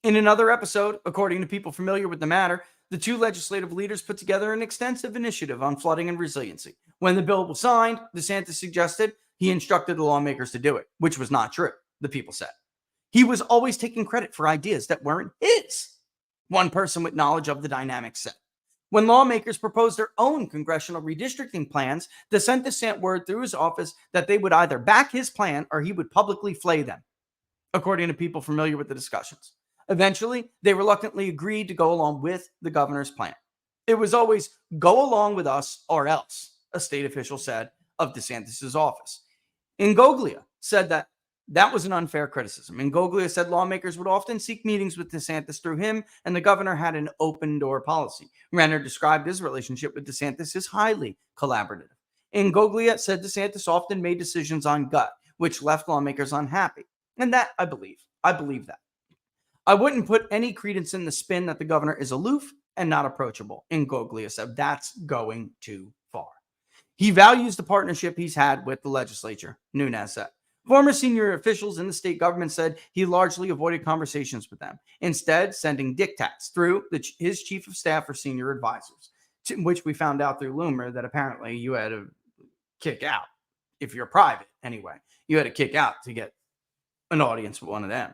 In another episode, according to people familiar with the matter, the two legislative leaders put together an extensive initiative on flooding and resiliency. When the bill was signed, DeSantis suggested he instructed the lawmakers to do it, which was not true, the people said. He was always taking credit for ideas that weren't his. One person with knowledge of the dynamics said. When lawmakers proposed their own congressional redistricting plans, DeSantis sent word through his office that they would either back his plan or he would publicly flay them, according to people familiar with the discussions. Eventually, they reluctantly agreed to go along with the governor's plan. It was always go along with us or else, a state official said of DeSantis' office. Ingoglia said that was an unfair criticism. Ingoglia said lawmakers would often seek meetings with DeSantis through him, and the governor had an open door policy. Renner described his relationship with DeSantis as highly collaborative. Ingoglia said DeSantis often made decisions on gut, which left lawmakers unhappy. And that, I believe that. I wouldn't put any credence in the spin that the governor is aloof and not approachable. Ingoglia said that's going too far. He values the partnership he's had with the legislature, Nunes said. Former senior officials in the state government said he largely avoided conversations with them, instead sending diktats through his chief of staff or senior advisors, which we found out through Loomer that apparently you had to kick out. If you're private, anyway, you had to kick out to get an audience with one of them.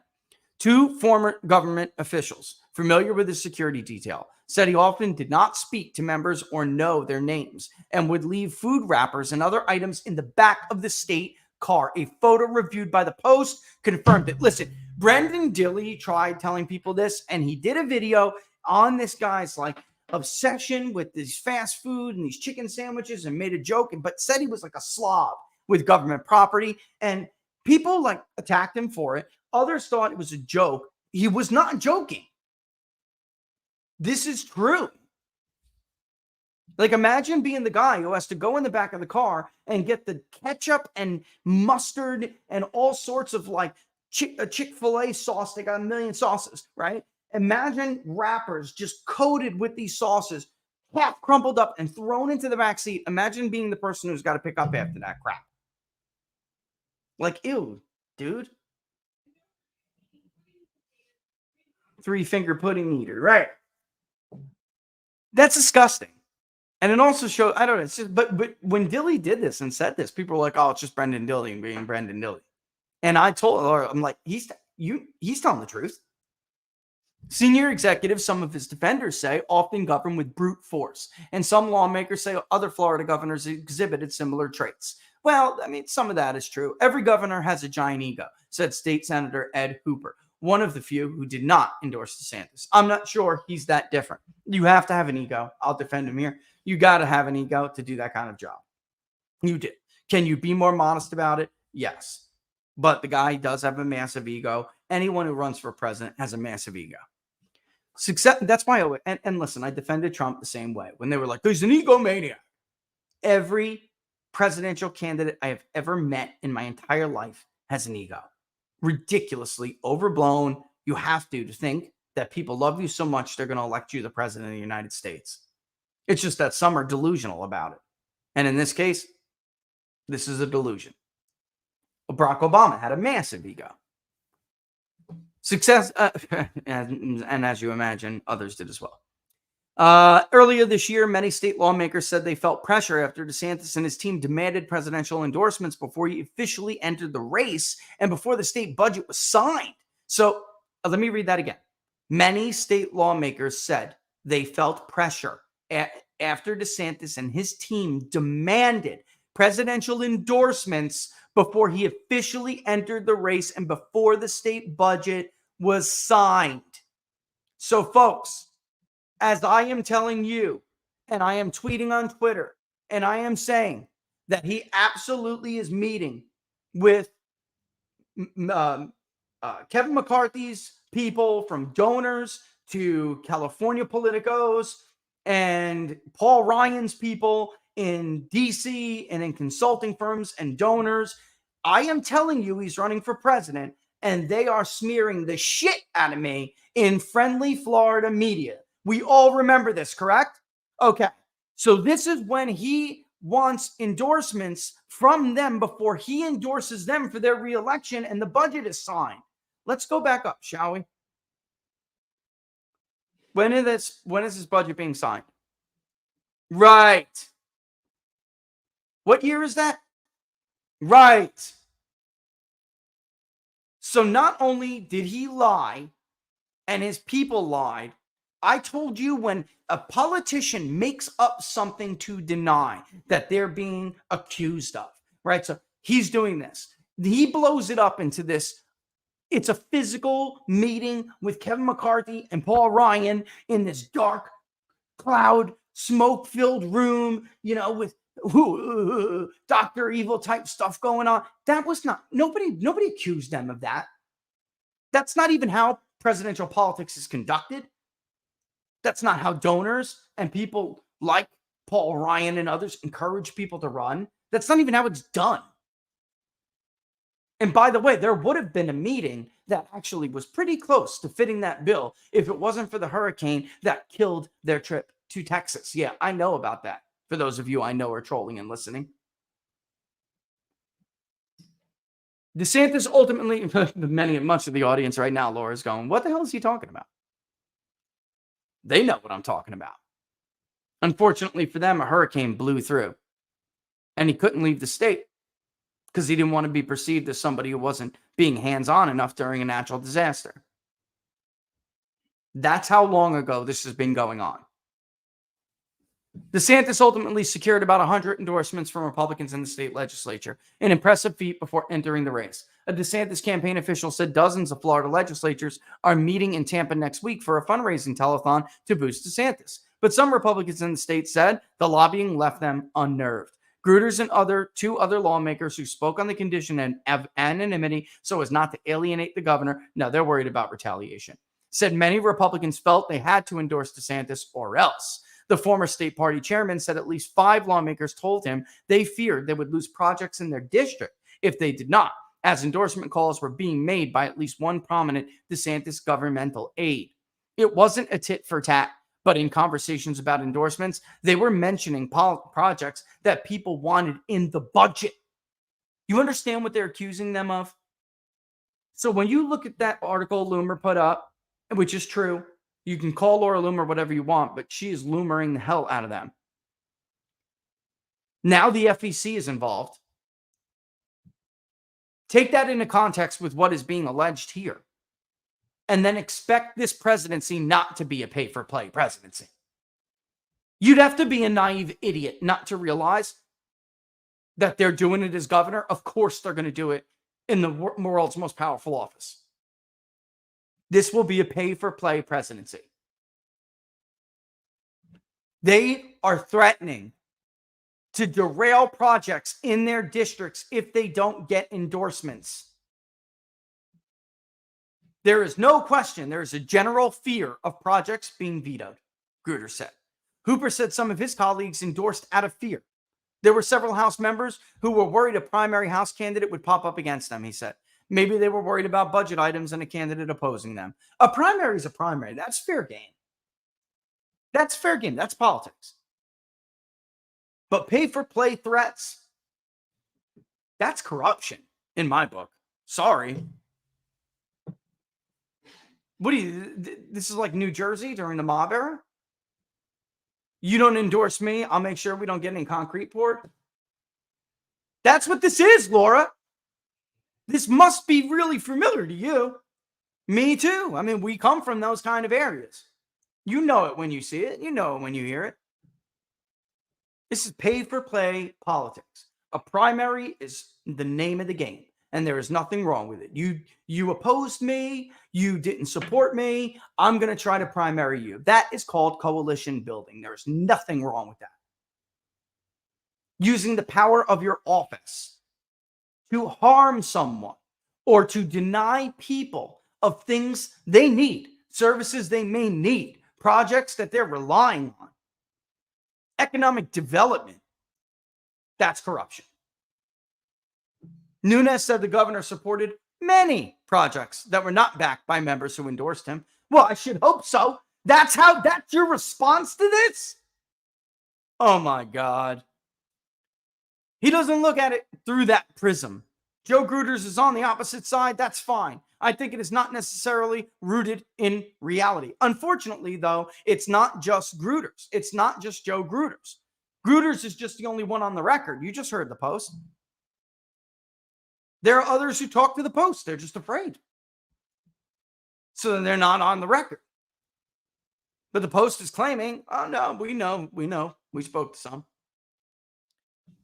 Two former government officials familiar with the security detail said he often did not speak to members or know their names and would leave food wrappers and other items in the back of the state car. A photo reviewed by the Post confirmed it. Listen, Brendan Dilley tried telling people this, and he did a video on this guy's like obsession with this fast food and these chicken sandwiches and made a joke, but said he was like a slob with government property. And people like attacked him for it. Others thought it was a joke. He was not joking. This is true. Like, imagine being the guy who has to go in the back of the car and get the ketchup and mustard and all sorts of like a Chick-fil-A sauce. They got a million sauces, right? Imagine wrappers just coated with these sauces, half crumpled up and thrown into the back seat. Imagine being the person who's got to pick up after that crap. Like, ew, dude. 3-finger pudding eater, right? That's disgusting. And it also shows, I don't know, it's just, but when Dilley did this and said this, people were like, oh, it's just Brendan Dilley being Brendan Dilley. And I told Laura, I'm like, he's telling the truth. Senior executives, some of his defenders say, often govern with brute force. And some lawmakers say other Florida governors exhibited similar traits. Well, I mean, some of that is true. Every governor has a giant ego, said State Senator Ed Hooper, one of the few who did not endorse DeSantis. I'm not sure he's that different. You have to have an ego. I'll defend him here. You got to have an ego to do that kind of job. You did. Can you be more modest about it? Yes. But the guy does have a massive ego. Anyone who runs for president has a massive ego. Success. That's why. And listen, I defended Trump the same way when they were like, "There's an egomaniac." Every presidential candidate I have ever met in my entire life has an ego. Ridiculously overblown. You have to think that people love you so much they're going to elect you the president of the United States. It's just that some are delusional about it. And in this case, this is a delusion. Barack Obama had a massive ego. Success, and as you imagine, others did as well. Earlier this year, many state lawmakers said they felt pressure after DeSantis and his team demanded presidential endorsements before he officially entered the race and before the state budget was signed. So let me read that again. Many state lawmakers said they felt pressure after DeSantis and his team demanded presidential endorsements before he officially entered the race and before the state budget was signed. So, folks, as I am telling you, and I am tweeting on Twitter, and I am saying that he absolutely is meeting with Kevin McCarthy's people, from donors to California politicos and Paul Ryan's people in DC and in consulting firms and donors. I am telling you he's running for president, and they are smearing the shit out of me in friendly Florida media. We all remember this, correct? Okay. So this is when he wants endorsements from them before he endorses them for their reelection and the budget is signed. Let's go back up, shall we? When is this budget being signed? Right. What year is that? Right. So not only did he lie and his people lied, I told you when a politician makes up something to deny that they're being accused of, right? So he's doing this. He blows it up into this. It's a physical meeting with Kevin McCarthy and Paul Ryan in this dark cloud, smoke-filled room, with Dr. Evil type stuff going on. That was not, nobody accused them of that. That's not even how presidential politics is conducted. That's not how donors and people like Paul Ryan and others encourage people to run. That's not even how it's done. And by the way, there would have been a meeting that actually was pretty close to fitting that bill if it wasn't for the hurricane that killed their trip to Texas. Yeah, I know about that. For those of you I know are trolling and listening. DeSantis ultimately, much of the audience right now, Laura's going, what the hell is he talking about? They know what I'm talking about. Unfortunately for them, a hurricane blew through and he couldn't leave the state because he didn't want to be perceived as somebody who wasn't being hands-on enough during a natural disaster. That's how long ago this has been going on. DeSantis ultimately secured about 100 endorsements from Republicans in the state legislature, an impressive feat before entering the race. A DeSantis campaign official said dozens of Florida legislators are meeting in Tampa next week for a fundraising telethon to boost DeSantis. But some Republicans in the state said the lobbying left them unnerved. Gruters and two other lawmakers who spoke on the condition of anonymity so as not to alienate the governor, now they're worried about retaliation, said many Republicans felt they had to endorse DeSantis or else. The former state party chairman said at least 5 lawmakers told him they feared they would lose projects in their district if they did not, as endorsement calls were being made by at least one prominent DeSantis governmental aide. It wasn't a tit for tat, but in conversations about endorsements, they were mentioning projects that people wanted in the budget. You understand what they're accusing them of? So when you look at that article Loomer put up, which is true, you can call Laura Loomer whatever you want, but she is loomering the hell out of them. Now the FEC is involved. Take that into context with what is being alleged here. And then expect this presidency not to be a pay-for-play presidency. You'd have to be a naive idiot not to realize that they're doing it as governor. Of course they're going to do it in the world's most powerful office. This will be a pay-for-play presidency. They are threatening to derail projects in their districts if they don't get endorsements. There is no question there is a general fear of projects being vetoed, Grutter said. Hooper said some of his colleagues endorsed out of fear. There were several House members who were worried a primary House candidate would pop up against them, he said. Maybe they were worried about budget items and a candidate opposing them. A primary is a primary. That's fair game. That's fair game. That's politics. But pay-for-play threats, that's corruption in my book. Sorry. What do you, this is like New Jersey during the mob era? You don't endorse me, I'll make sure we don't get any concrete poured. That's what this is, Laura. This must be really familiar to you. Me too. I mean, we come from those kind of areas. You know it when you see it. You know it when you hear it. This is pay-for-play politics. A primary is the name of the game, and there is nothing wrong with it. You opposed me. You didn't support me. I'm going to try to primary you. That is called coalition building. There is nothing wrong with that. Using the power of your office to harm someone or to deny people of things they need, services they may need, projects that they're relying on, economic development, that's corruption. Nunes said the governor supported many projects that were not backed by members who endorsed him. Well, I should hope so. That's your response to this? Oh my God. He doesn't look at it through that prism. Joe Gruters is on the opposite side. That's fine. I think it is not necessarily rooted in reality. Unfortunately, though, it's not just Gruters. It's not just Joe Gruters. Gruters is just the only one on the record. You just heard the Post. There are others who talk to the Post. They're just afraid. So then they're not on the record. But the Post is claiming, oh, no, we know. We spoke to some.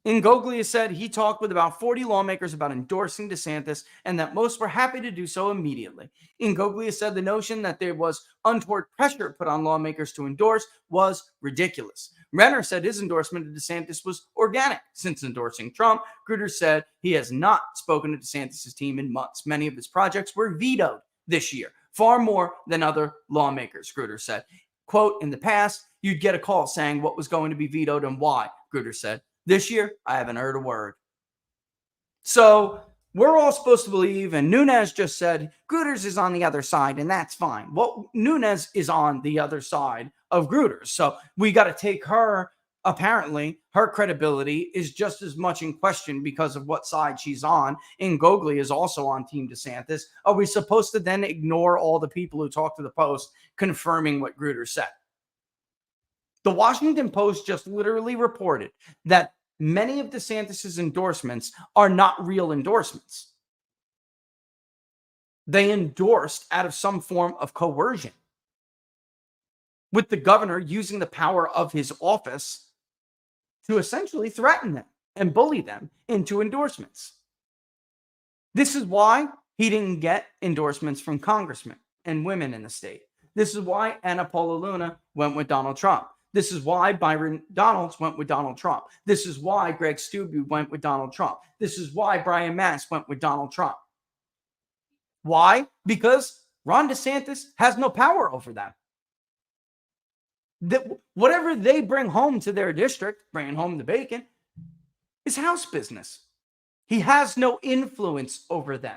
Ingoglia said he talked with about 40 lawmakers about endorsing DeSantis and that most were happy to do so immediately. Ingoglia said the notion that there was untoward pressure put on lawmakers to endorse was ridiculous. Renner said his endorsement of DeSantis was organic. Since endorsing Trump, Grutter said he has not spoken to DeSantis' team in months. Many of his projects were vetoed this year, far more than other lawmakers, Grutter said. Quote, in the past, you'd get a call saying what was going to be vetoed and why, Grutter said. This year, I haven't heard a word. So we're all supposed to believe, and Nunes just said, Gruters is on the other side, and that's fine. Well, Nunes is on the other side of Gruters. So we got to take her, apparently, her credibility is just as much in question because of what side she's on. Ingoglia is also on Team DeSantis. Are we supposed to then ignore all the people who talk to the Post confirming what Grutter said? The Washington Post just literally reported that many of DeSantis' endorsements are not real endorsements. They endorsed out of some form of coercion, with the governor using the power of his office to essentially threaten them and bully them into endorsements. This is why he didn't get endorsements from congressmen and women in the state. This is why Anna Paula Luna went with Donald Trump. This is why Byron Donalds went with Donald Trump. This is why Greg Steube went with Donald Trump. This is why Brian Mast went with Donald Trump. Why? Because Ron DeSantis has no power over them. Whatever they bring home to their district, bringing home the bacon, is house business. He has no influence over them.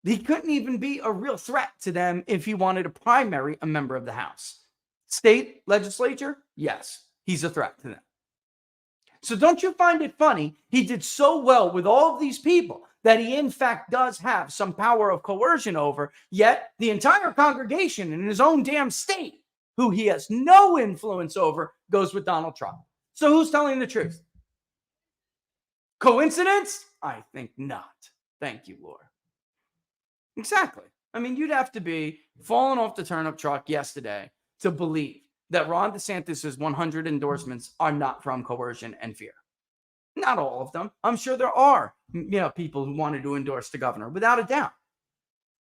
He couldn't even be a real threat to them if he wanted to primary a member of the House. State legislature, yes, he's a threat to them. So don't you find it funny? He did so well with all of these people that he in fact does have some power of coercion over, yet the entire congregation in his own damn state, who he has no influence over, goes with Donald Trump. So who's telling the truth? Coincidence? I think not. Thank you, Laura. Exactly. I mean, you'd have to be falling off the turnip truck yesterday to believe that Ron DeSantis' 100 endorsements are not from coercion and fear. Not all of them. I'm sure there are, people who wanted to endorse the governor, without a doubt.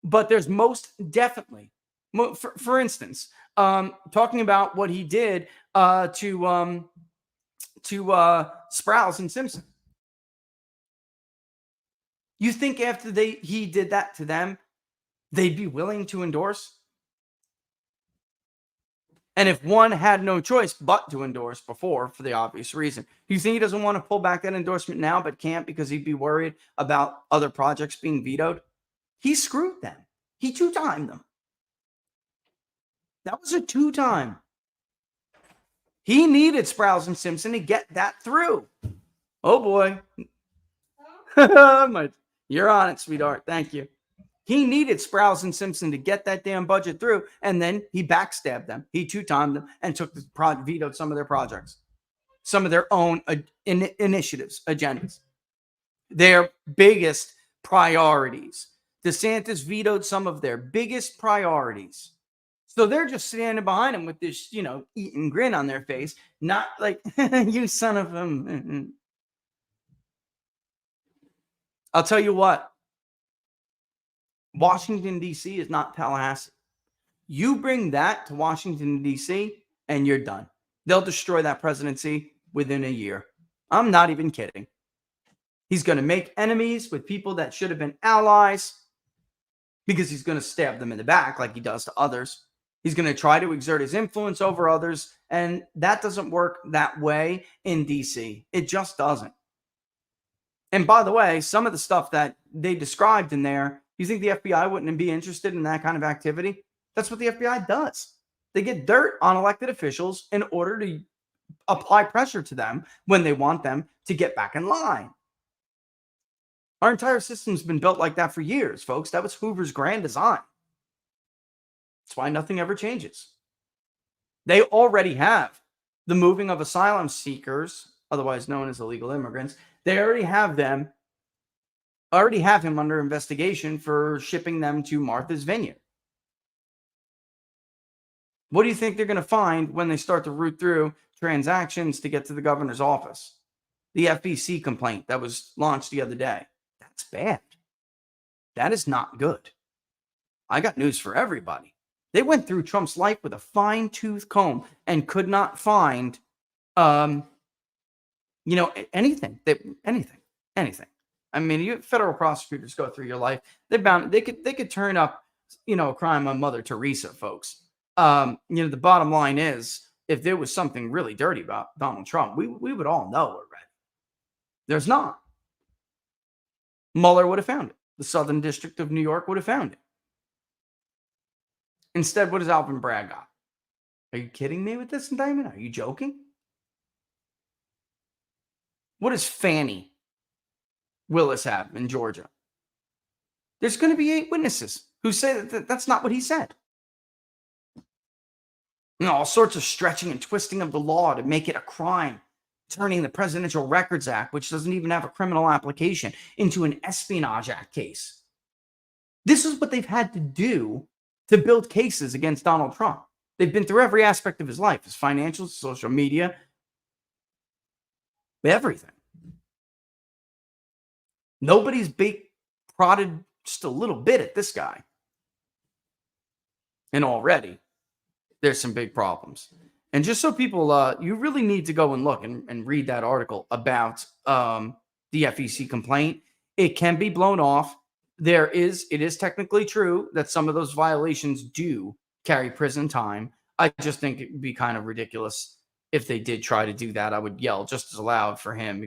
But there's most definitely, for instance, talking about what he did to Sprouse and Simpson. You think after he did that to them, they'd be willing to endorse? And if one had no choice but to endorse before, for the obvious reason, do you think he doesn't want to pull back that endorsement now but can't because he'd be worried about other projects being vetoed? He screwed them. He two-timed them. That was a two-time. He needed Sprouse and Simpson to get that through. Oh, boy. You're on it, sweetheart. Thank you. He needed Sprouse and Simpson to get that damn budget through, and then he backstabbed them. He two-timed them and vetoed some of their projects, some of their own initiatives, agendas, their biggest priorities. DeSantis vetoed some of their biggest priorities. So they're just standing behind him with this, eating grin on their face, not like, you son of a... I'll tell you what. Washington, D.C. is not Tallahassee. You bring that to Washington, D.C., and you're done. They'll destroy that presidency within a year. I'm not even kidding. He's going to make enemies with people that should have been allies because he's going to stab them in the back like he does to others. He's going to try to exert his influence over others, and that doesn't work that way in D.C. It just doesn't. And by the way, some of the stuff that they described in there, you think the FBI wouldn't be interested in that kind of activity? That's what the FBI does. They get dirt on elected officials in order to apply pressure to them when they want them to get back in line. Our entire system's been built like that for years, folks. That was Hoover's grand design. That's why nothing ever changes. They already have the moving of asylum seekers, otherwise known as illegal immigrants. They already have him under investigation for shipping them to Martha's Vineyard. What do you think they're going to find when they start to root through transactions to get to the governor's office? The FBC complaint that was launched the other day. That's bad. That is not good. I got news for everybody. They went through Trump's life with a fine-tooth comb and could not find, anything. Anything. I mean, you federal prosecutors go through your life. They could turn up, a crime on Mother Teresa, folks. The bottom line is, if there was something really dirty about Donald Trump, we would all know already. There's not. Mueller would have found it. The Southern District of New York would have found it. Instead, what does Alvin Bragg got? Are you kidding me with this indictment? Are you joking? What does Fannie Willis have in Georgia? There's going to be 8 witnesses who say that that's not what he said. All sorts of stretching and twisting of the law to make it a crime, turning the Presidential Records Act, which doesn't even have a criminal application, into an Espionage Act case. This is what they've had to do to build cases against Donald Trump. They've been through every aspect of his life, his financials, social media, everything. Nobody's prodded just a little bit at this guy. And already there's some big problems. And just so people, you really need to go and look and read that article about the FEC complaint. It can be blown off. It is technically true that some of those violations do carry prison time. I just think it would be kind of ridiculous if they did try to do that. I would yell just as loud for him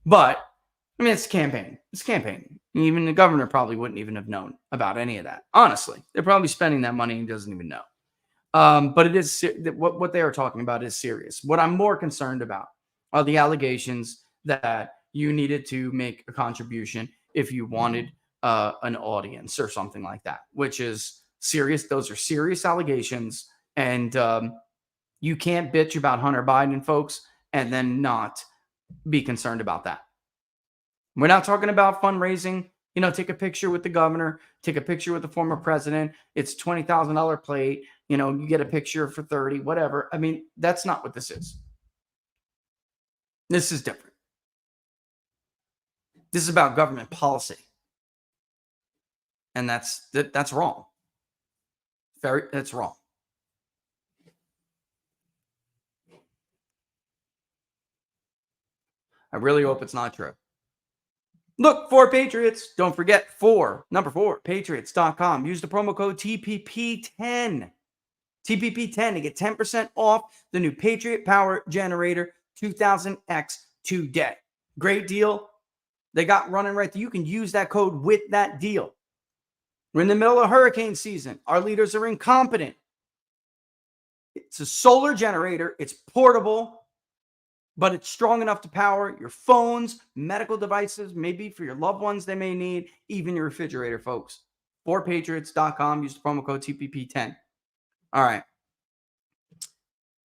but I mean, it's campaign. It's campaign. Even the governor probably wouldn't even have known about any of that. Honestly, they're probably spending that money and doesn't even know. But it is what they are talking about is serious. What I'm more concerned about are the allegations that you needed to make a contribution if you wanted an audience or something like that, which is serious. Those are serious allegations. And you can't bitch about Hunter Biden, folks, and then not be concerned about that. We're not talking about fundraising. Take a picture with the governor, take a picture with the former president. It's $20,000 plate. You get a picture for 30, whatever. I mean, that's not what this is. This is different. This is about government policy. And that's wrong. That's wrong. I really hope it's not true. Look for Patriots. Don't forget number 4, patriots.com. Use the promo code TPP10. TPP10 to get 10% off the new Patriot Power Generator 2000X today. Great deal. They got running right there. You can use that code with that deal. We're in the middle of hurricane season. Our leaders are incompetent. It's a solar generator. It's portable, but it's strong enough to power your phones, medical devices, maybe for your loved ones they may need, even your refrigerator, folks. forpatriots.com. Use the promo code TPP10. All right.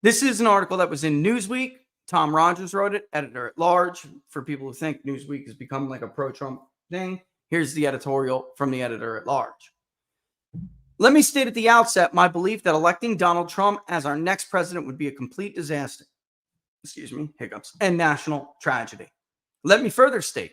This is an article that was in Newsweek. Tom Rogers wrote it, editor at large. For people who think Newsweek has become like a pro-Trump thing, here's the editorial from the editor at large. Let me state at the outset my belief that electing Donald Trump as our next president would be a complete disaster. Hiccups, and national tragedy. Let me further state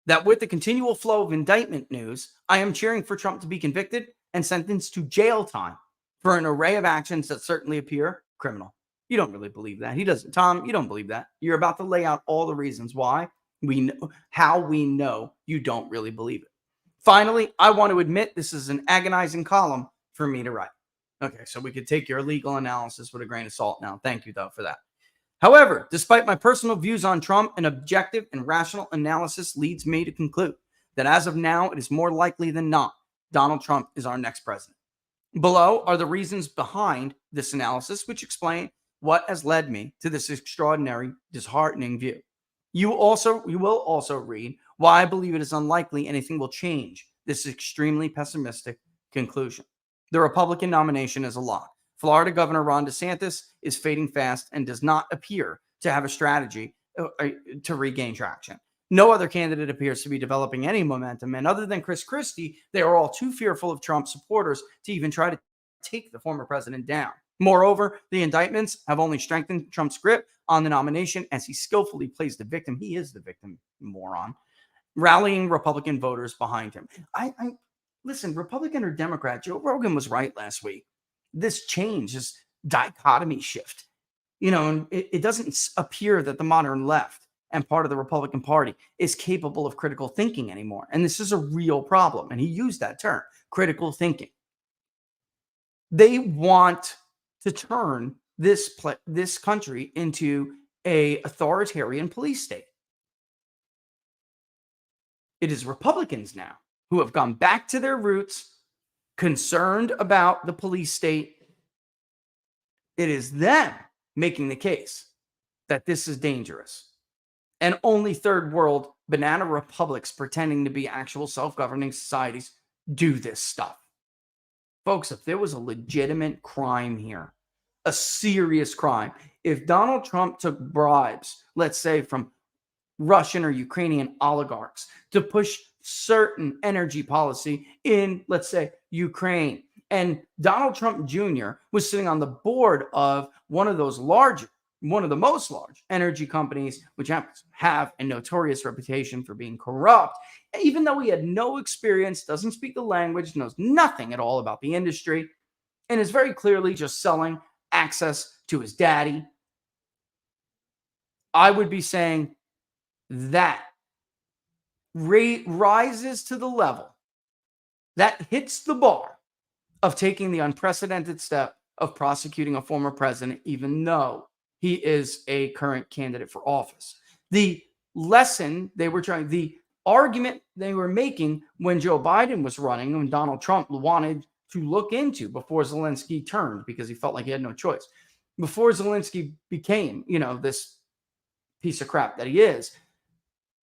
that with the continual flow of indictment news, I am cheering for Trump to be convicted and sentenced to jail time for an array of actions that certainly appear criminal. You don't really believe that. He doesn't. Tom, you don't believe that. You're about to lay out all the reasons why how we know you don't really believe it. Finally, I want to admit this is an agonizing column for me to write. Okay, so we could take your legal analysis with a grain of salt now. Thank you, though, for that. However, despite my personal views on Trump, an objective and rational analysis leads me to conclude that as of now, it is more likely than not Donald Trump is our next president. Below are the reasons behind this analysis, which explain what has led me to this extraordinary, disheartening view. You will also read why I believe it is unlikely anything will change this extremely pessimistic conclusion. The Republican nomination is a lock. Florida Governor Ron DeSantis is fading fast and does not appear to have a strategy to regain traction. No other candidate appears to be developing any momentum, and other than Chris Christie, they are all too fearful of Trump supporters to even try to take the former president down. Moreover, the indictments have only strengthened Trump's grip on the nomination as he skillfully plays the victim. He is the victim, moron, rallying Republican voters behind him. Listen, Republican or Democrat, Joe Rogan was right last week. This change, this dichotomy shift, and it doesn't appear that the modern left and part of the Republican Party is capable of critical thinking anymore. And this is a real problem. And he used that term, critical thinking. They want to turn this country into an authoritarian police state. It is Republicans now who have gone back to their roots, concerned about the police state. It is them making the case that this is dangerous. And only third world banana republics pretending to be actual self-governing societies do this stuff. Folks, if there was a legitimate crime here, a serious crime, if Donald Trump took bribes, let's say from Russian or Ukrainian oligarchs to push certain energy policy in, let's say, Ukraine, and Donald Trump Jr. was sitting on the board of one of those large one of the most large energy companies, which have a notorious reputation for being corrupt, even though he had no experience, doesn't speak the language, knows nothing at all about the industry, and is very clearly just selling access to his daddy. I would be saying that rises to the level that hits the bar of taking the unprecedented step of prosecuting a former president, even though he is a current candidate for office. The argument they were making when Joe Biden was running, when Donald Trump wanted to look into before Zelensky turned, because he felt like he had no choice. Before Zelensky became, this piece of crap that he is,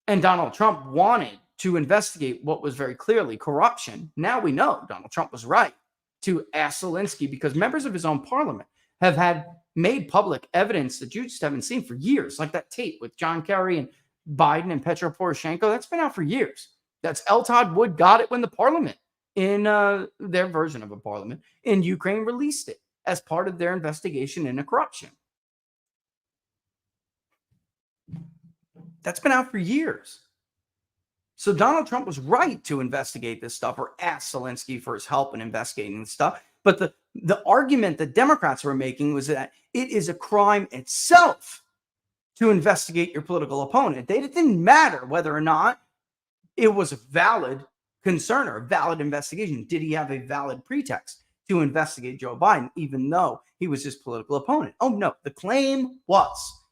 and Donald Trump wanted to investigate what was very clearly corruption. Now we know Donald Trump was right to ask Zelensky, because members of his own parliament have made public evidence that you just haven't seen for years, like that tape with John Kerry and Biden and Petro Poroshenko. That's been out for years. That's Todd Wood got it when the parliament, in their version of a parliament in Ukraine, released it as part of their investigation into corruption. That's been out for years. So Donald Trump was right to investigate this stuff, or ask Zelensky for his help in investigating this stuff. But the argument that Democrats were making was that it is a crime itself to investigate your political opponent. It didn't matter whether or not it was a valid concern or a valid investigation. Did he have a valid pretext to investigate Joe Biden, even though he was his political opponent? Oh, no. The claim was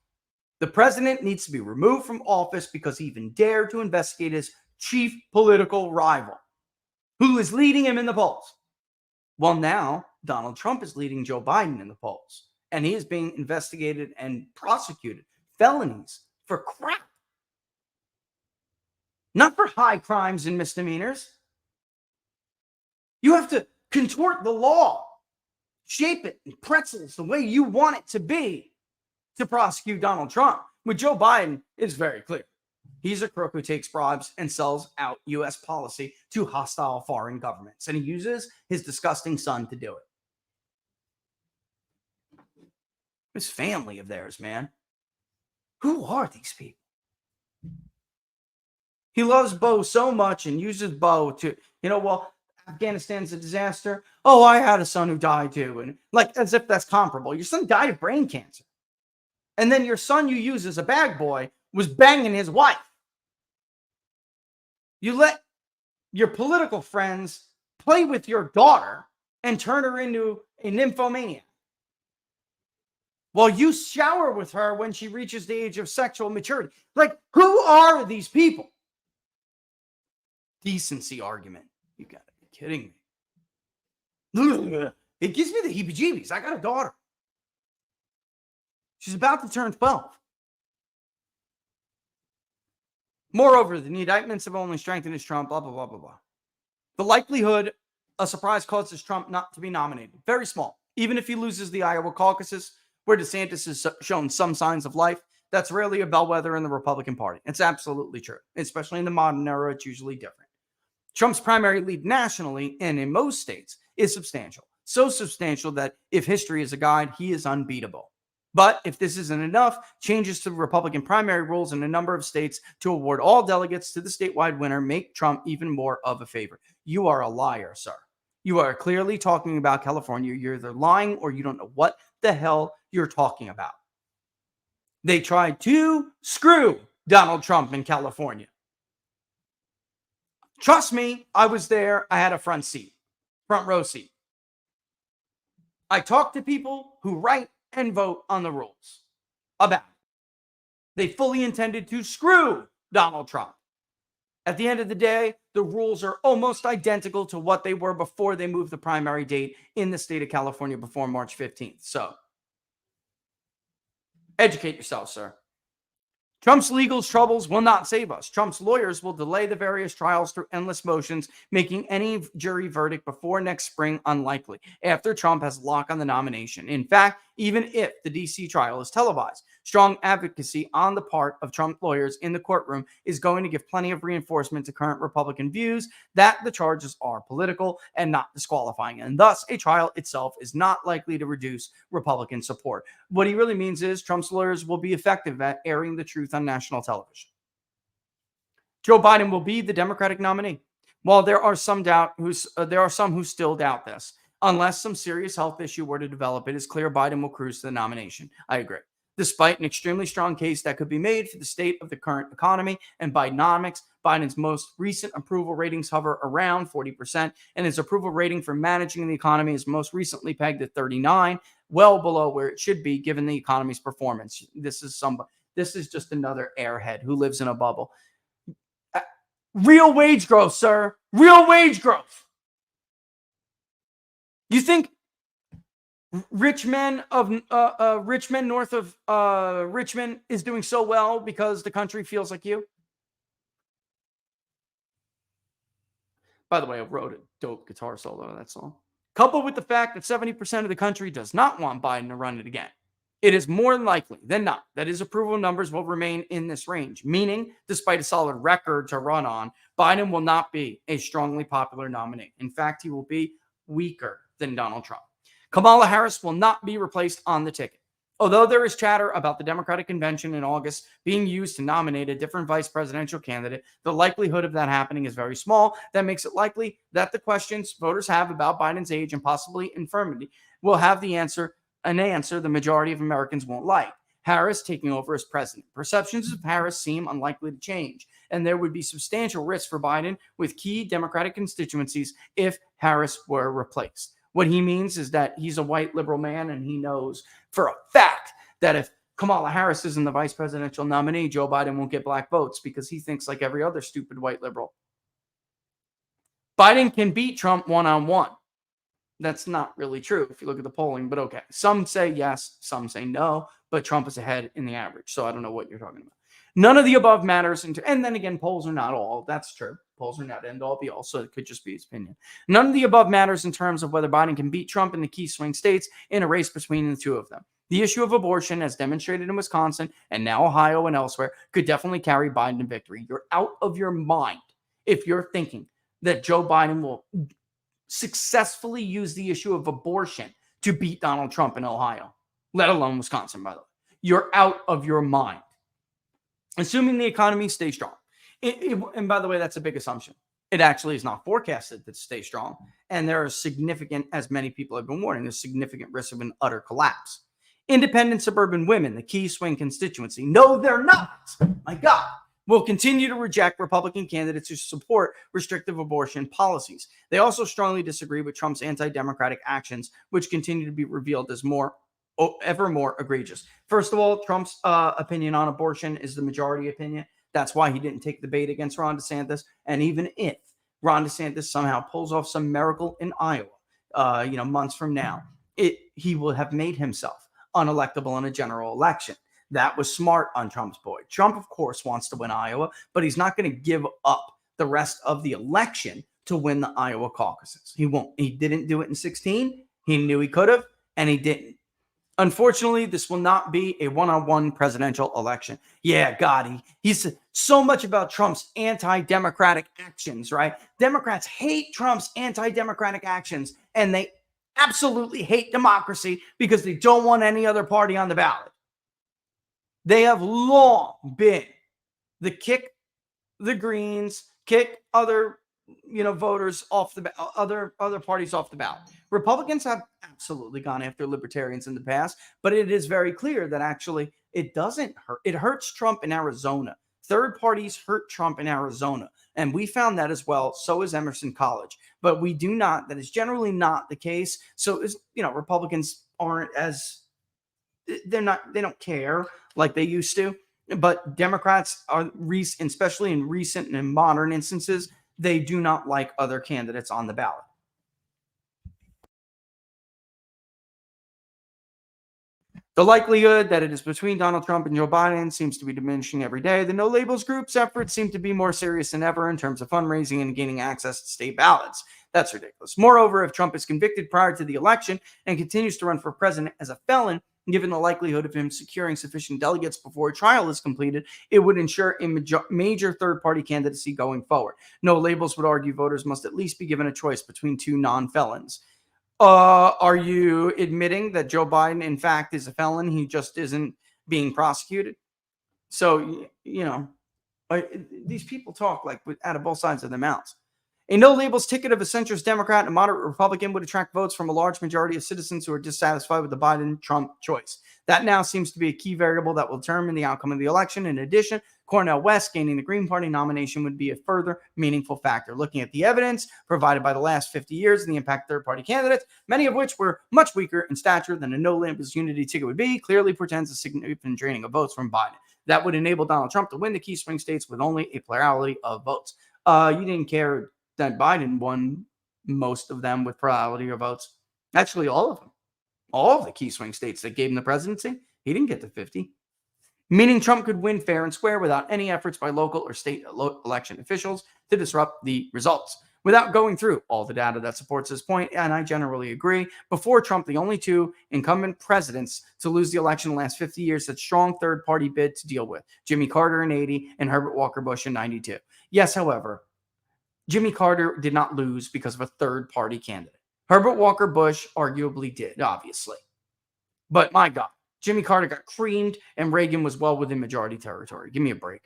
the president needs to be removed from office because he even dared to investigate his chief political rival, who is leading him in the polls. Well, now Donald Trump is leading Joe Biden in the polls, and he is being investigated and prosecuted felonies for crap. Not for high crimes and misdemeanors. You have to contort the law, shape it in pretzels the way you want it to be to prosecute Donald Trump. With Joe Biden, it's very clear. He's a crook who takes bribes and sells out U.S. policy to hostile foreign governments, and he uses his disgusting son to do it. This family of theirs, man. Who are these people? He loves Bo so much and uses Bo to, Afghanistan's a disaster. Oh, I had a son who died too. And like, as if that's comparable. Your son died of brain cancer. And then your son you use as a bag boy was banging his wife. You let your political friends play with your daughter and turn her into a nymphomaniac, while you shower with her when she reaches the age of sexual maturity. Like, who are these people? Decency argument. You gotta be kidding me. It gives me the heebie-jeebies. I got a daughter. She's about to turn 12. Moreover, the indictments have only strengthened his Trump, blah, blah, blah, blah, blah. The likelihood a surprise causes Trump not to be nominated, very small. Even if he loses the Iowa caucuses, where DeSantis has shown some signs of life, that's rarely a bellwether in the Republican Party. It's absolutely true. Especially in the modern era, it's usually different. Trump's primary lead nationally and in most states is substantial. So substantial that if history is a guide, he is unbeatable. But if this isn't enough, changes to the Republican primary rules in a number of states to award all delegates to the statewide winner make Trump even more of a favorite. You are a liar, sir. You are clearly talking about California. You're either lying or you don't know what the hell you're talking about. They tried to screw Donald Trump in California. Trust me, I was there. I had a front row seat. I talked to people who write and vote on the rules about it. They fully intended to screw Donald Trump. At the end of the day, the rules are almost identical to what they were before they moved the primary date in the state of California before March 15th. So, educate yourself, sir. Trump's legal troubles will not save us. Trump's lawyers will delay the various trials through endless motions, making any jury verdict before next spring unlikely, after Trump has lock on the nomination. In fact, even if the DC trial is televised. Strong advocacy on the part of Trump lawyers in the courtroom is going to give plenty of reinforcement to current Republican views that the charges are political and not disqualifying, and thus a trial itself is not likely to reduce Republican support. What he really means is Trump's lawyers will be effective at airing the truth on national television. Joe Biden will be the Democratic nominee. While there are some who still doubt this. Unless some serious health issue were to develop, it is clear Biden will cruise to the nomination. I agree. Despite an extremely strong case that could be made for the state of the current economy and Bidenomics, Biden's most recent approval ratings hover around 40%, and his approval rating for managing the economy is most recently pegged at 39, well below where it should be given the economy's performance. This is just another airhead who lives in a bubble. Real wage growth, sir. Real wage growth. You think rich men north of Richmond is doing so well because the country feels like you? By the way, I wrote a dope guitar solo on that song. Coupled with the fact that 70% of the country does not want Biden to run it again, it is more likely than not that his approval numbers will remain in this range, meaning despite a solid record to run on, Biden will not be a strongly popular nominee. In fact, he will be weaker than Donald Trump. Kamala Harris will not be replaced on the ticket. Although there is chatter about the Democratic convention in August being used to nominate a different vice presidential candidate, the likelihood of that happening is very small. That makes it likely that the questions voters have about Biden's age and possibly infirmity will have an answer the majority of Americans won't like. Harris taking over as president. Perceptions of Harris seem unlikely to change, and there would be substantial risk for Biden with key Democratic constituencies if Harris were replaced. What he means is that he's a white liberal man, and he knows for a fact that if Kamala Harris isn't the vice presidential nominee, Joe Biden won't get black votes because he thinks like every other stupid white liberal. Biden can beat Trump one-on-one. That's not really true if you look at the polling, but okay. Some say yes, some say no, but Trump is ahead in the average, so I don't know what you're talking about. None of the above matters. And then again, polls are not all. That's true. Polls are not end all be all, so it could just be his opinion. None of the above matters in terms of whether Biden can beat Trump in the key swing states in a race between the two of them. The issue of abortion, as demonstrated in Wisconsin and now Ohio and elsewhere, could definitely carry Biden to victory. You're out of your mind if you're thinking that Joe Biden will successfully use the issue of abortion to beat Donald Trump in Ohio, let alone Wisconsin, by the way. You're out of your mind. Assuming the economy stays strong. And by the way, that's a big assumption. It actually is not forecasted to stay strong. And there are significant, as many people have been warning, there's significant risk of an utter collapse. Independent suburban women, the key swing constituency, no, they're not. My God. Will continue to reject Republican candidates who support restrictive abortion policies. They also strongly disagree with Trump's anti-democratic actions, which continue to be revealed as ever more egregious. First of all, Trump's opinion on abortion is the majority opinion. That's why he didn't take the bait against Ron DeSantis. And even if Ron DeSantis somehow pulls off some miracle in Iowa, months from now, he will have made himself unelectable in a general election. That was smart on Trump's part. Trump, of course, wants to win Iowa, but he's not going to give up the rest of the election to win the Iowa caucuses. He won't. He didn't do it in 2016. He knew he could have, and he didn't. Unfortunately, this will not be a one-on-one presidential election. Yeah, God, he's so much about Trump's anti-democratic actions, right? Democrats hate Trump's anti-democratic actions, and they absolutely hate democracy because they don't want any other party on the ballot. They have long been the kick the Greens, kick other voters off the other parties off the ballot. Republicans have absolutely gone after libertarians in the past, but it is very clear that actually it doesn't hurt. It hurts Trump in Arizona. Third parties hurt Trump in Arizona, and we found that as well. So is Emerson College, but we do not. That is generally not the case. So Republicans aren't as they don't care like they used to, but Democrats are, especially in recent and in modern instances, they do not like other candidates on the ballot. The likelihood that it is between Donald Trump and Joe Biden seems to be diminishing every day. The No Labels Group's efforts seem to be more serious than ever in terms of fundraising and gaining access to state ballots. That's ridiculous. Moreover, if Trump is convicted prior to the election and continues to run for president as a felon, Given the likelihood of him securing sufficient delegates before a trial is completed, it would ensure a major third-party candidacy going forward. No labels would argue voters must at least be given a choice between two non-felons. Are you admitting that Joe Biden, in fact, is a felon? He just isn't being prosecuted? So, these people talk like out of both sides of their mouths. A no-labels ticket of a centrist Democrat and a moderate Republican would attract votes from a large majority of citizens who are dissatisfied with the Biden-Trump choice. That now seems to be a key variable that will determine the outcome of the election. In addition, Cornel West gaining the Green Party nomination would be a further meaningful factor. Looking at the evidence provided by the last 50 years and the impact of third-party candidates, many of which were much weaker in stature than a no-labels unity ticket would be, clearly portends a significant draining of votes from Biden. That would enable Donald Trump to win the key swing states with only a plurality of votes. You didn't care that Biden won most of them with plurality of votes. Actually, all of them. All of the key swing states that gave him the presidency, he didn't get to 50. Meaning Trump could win fair and square without any efforts by local or state election officials to disrupt the results. Without going through all the data that supports this point, and I generally agree, before Trump, the only two incumbent presidents to lose the election in the last 50 years had strong third-party bid to deal with. Jimmy Carter in 80 and Herbert Walker Bush in 92. Yes, however, Jimmy Carter did not lose because of a third-party candidate. Herbert Walker Bush arguably did, obviously. But my God, Jimmy Carter got creamed and Reagan was well within majority territory. Give me a break.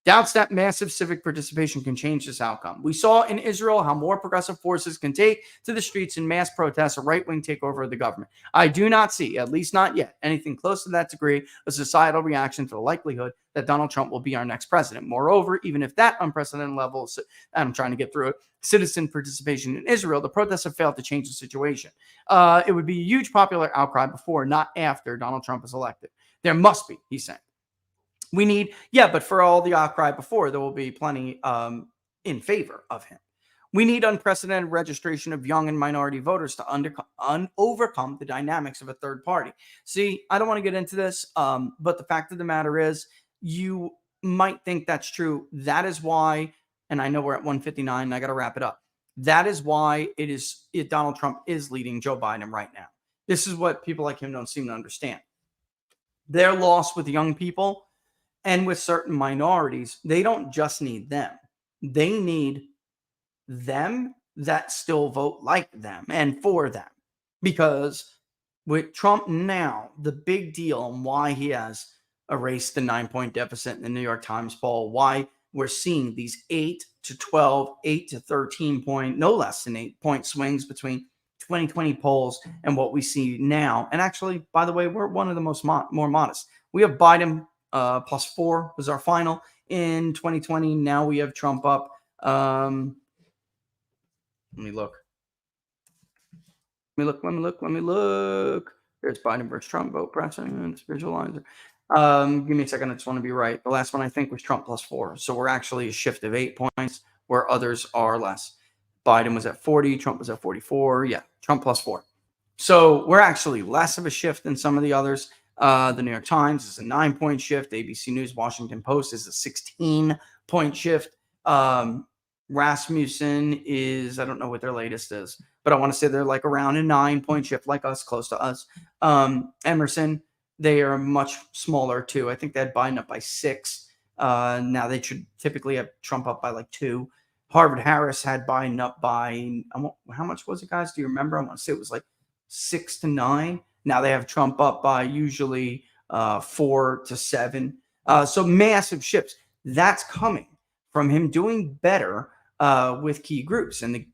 Doubts that massive civic participation can change this outcome. We saw in Israel how more progressive forces can take to the streets in mass protests a right-wing takeover of the government. I do not see, at least not yet, anything close to that degree, a societal reaction to the likelihood that Donald Trump will be our next president. Moreover, even if that unprecedented level, I'm trying to get through it, citizen participation in Israel, the protests have failed to change the situation. It would be a huge popular outcry before, not after Donald Trump is elected. There must be, he's saying. We need, but for all the outcry before, there will be plenty in favor of him. We need unprecedented registration of young and minority voters to overcome the dynamics of a third party. See, I don't want to get into this, but the fact of the matter is, you might think that's true. That is why, and I know we're at 159, and I got to wrap it up. That is why Donald Trump is leading Joe Biden right now. This is what people like him don't seem to understand. Their loss with young people and with certain minorities, they don't just need them. They need them that still vote like them and for them. Because with Trump now, the big deal and why he has erased the 9-point deficit in the New York Times poll, why we're seeing these 8 to 12, 8 to 13 point, no less than 8-point swings between 2020 polls and what we see now. And actually, by the way, we're one of the more modest. We have Biden +4 was our final in 2020. Now we have Trump up. Let me look. There's Biden versus Trump vote precedent visualizer. Give me a second. I just want to be right. The last one I think was Trump +4. So we're actually a shift of 8 points where others are less. Biden was at 40. Trump was at 44. Yeah, Trump +4. So we're actually less of a shift than some of the others. The New York Times is a 9-point shift. ABC News, Washington Post is a 16-point shift. Rasmussen is, I don't know what their latest is, but I want to say they're like around a 9-point shift, like us, close to us. Emerson, they are much smaller too. I think they had Biden up by 6. Now they should typically have Trump up by like 2. Harvard Harris had Biden up by, how much was it, guys? Do you remember? I want to say it was like 6 to 9. Now they have Trump up by usually 4 to 7. So massive shifts. That's coming from him doing better with key groups. And the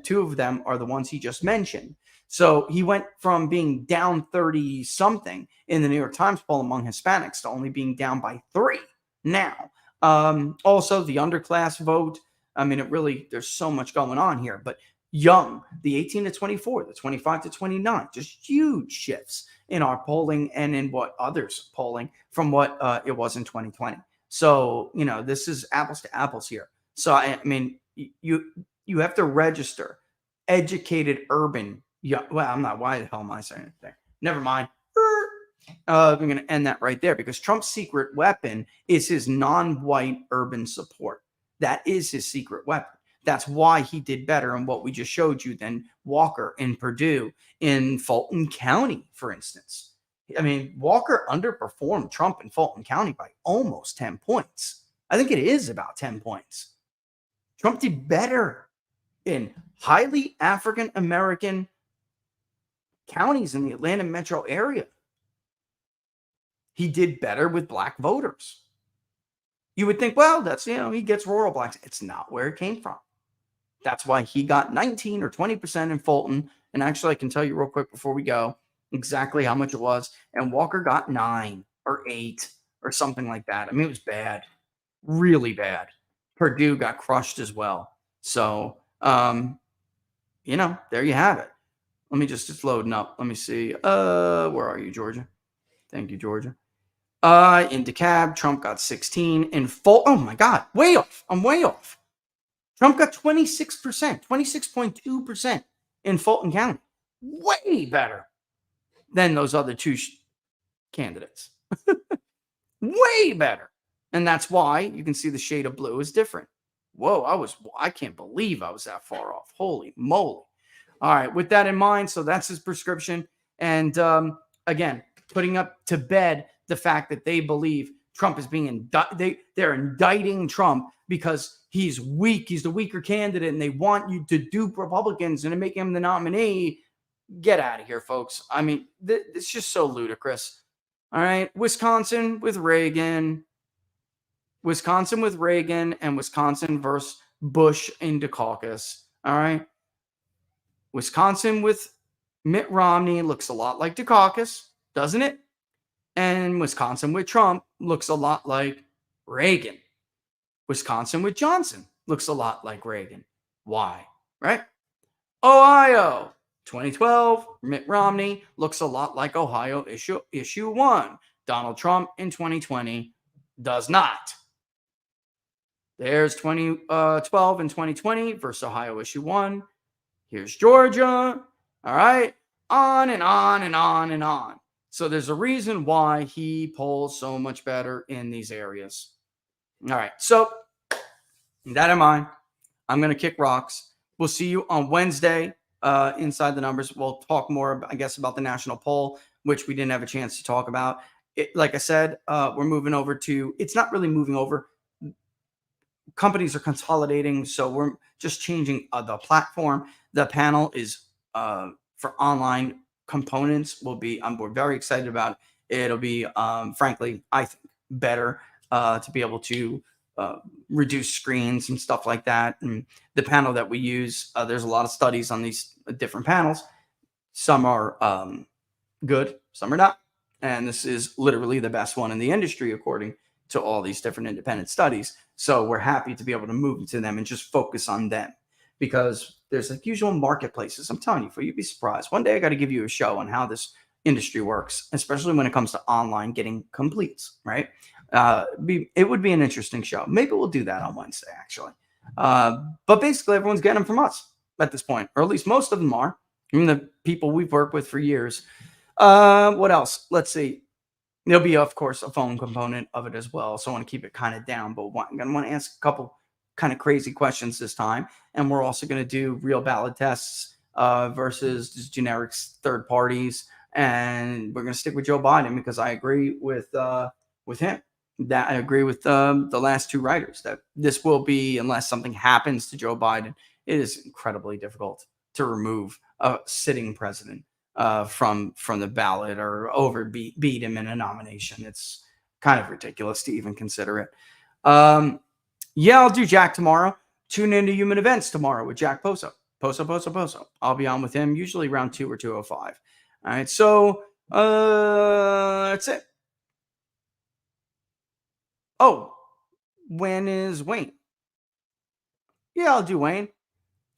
2 of them are the ones he just mentioned. So he went from being down 30 something in the New York Times poll among Hispanics to only being down by 3 now. Also, the underclass vote. I mean, there's so much going on here, but young, the 18 to 24, the 25 to 29, just huge shifts in our polling and in what others polling from what it was in 2020. So, this is apples to apples here. So, I mean, you have to register educated urban. Yeah, well, I'm not. Why the hell am I saying it there? Never mind. I'm going to end that right there because Trump's secret weapon is his non-white urban support. That is his secret weapon. That's why he did better in what we just showed you than Walker in Purdue in Fulton County, for instance. I mean, Walker underperformed Trump in Fulton County by almost 10 points. I think it is about 10 points. Trump did better in highly African American counties in the Atlanta metro area. He did better with black voters. You would think, well, that's, he gets rural blacks. It's not where it came from. That's why he got 19 or 20% in Fulton. And actually, I can tell you real quick before we go exactly how much it was. And Walker got 9 or 8 or something like that. I mean, it was bad, really bad. Purdue got crushed as well. So, there you have it. Let me it's loading up. Let me see. Where are you, Georgia? Thank you, Georgia. In DeKalb, Trump got 16. In Fulton, oh my God, way off. I'm way off. Trump got 26%, 26.2% in Fulton County. Way better than those other two candidates. Way better. And that's why you can see the shade of blue is different. Whoa, I can't believe I was that far off. Holy moly. All right, with that in mind, so that's his prescription. And again, putting up to bed the fact that they believe Trump is being they're indicting Trump because he's weak. He's the weaker candidate, and they want you to dupe Republicans and to make him the nominee. Get out of here, folks. I mean, it's just so ludicrous. All right, Wisconsin with Reagan, and Wisconsin versus Bush in the caucus. All right, Wisconsin with Mitt Romney looks a lot like the caucus, doesn't it? And Wisconsin with Trump looks a lot like Reagan. Wisconsin with Johnson looks a lot like Reagan. Why? Right? Ohio, 2012, Mitt Romney looks a lot like Ohio issue 1. Donald Trump in 2020 does not. There's 2012 and 2020 versus Ohio issue 1. Here's Georgia. All right. On and on and on and on. So there's a reason why he polls so much better in these areas. All right. So with that in mind, I'm going to kick rocks. We'll see you on Wednesday inside the numbers. We'll talk more, I guess, about the national poll, which we didn't have a chance to talk about. Like I said, we're moving over to, it's not really moving over. Companies are consolidating, so we're just changing the platform. The panel is for online components we're very excited about. It'll be, frankly, I think better to be able to reduce screens and stuff like that. And the panel that we use, there's a lot of studies on these different panels. Some are good, some are not. And this is literally the best one in the industry, according to all these different independent studies. So we're happy to be able to move into them and just focus on them, because there's like usual marketplaces. I'm telling you, you'd be surprised. One day I got to give you a show on how this industry works, especially when it comes to online getting completes, right? It would be an interesting show. Maybe we'll do that on Wednesday, actually. But basically, everyone's getting them from us at this point, or at least most of them are. Even the people we've worked with for years. What else? Let's see. There'll be, of course, a phone component of it as well. So I want to keep it kind of down, but I'm going to want to ask a couple kind of crazy questions this time. And we're also going to do real ballot tests versus just generic third parties. And we're going to stick with Joe Biden because I agree with him. That I agree with the last two writers that this will be, unless something happens to Joe Biden, it is incredibly difficult to remove a sitting president from the ballot or beat him in a nomination. It's kind of ridiculous to even consider it. Yeah, I'll do Jack tomorrow. Tune into Human Events tomorrow with Jack Poso. Poso. I'll be on with him usually around 2 or 2:05. All right, so that's it. Oh, when is Wayne? Yeah, I'll do Wayne.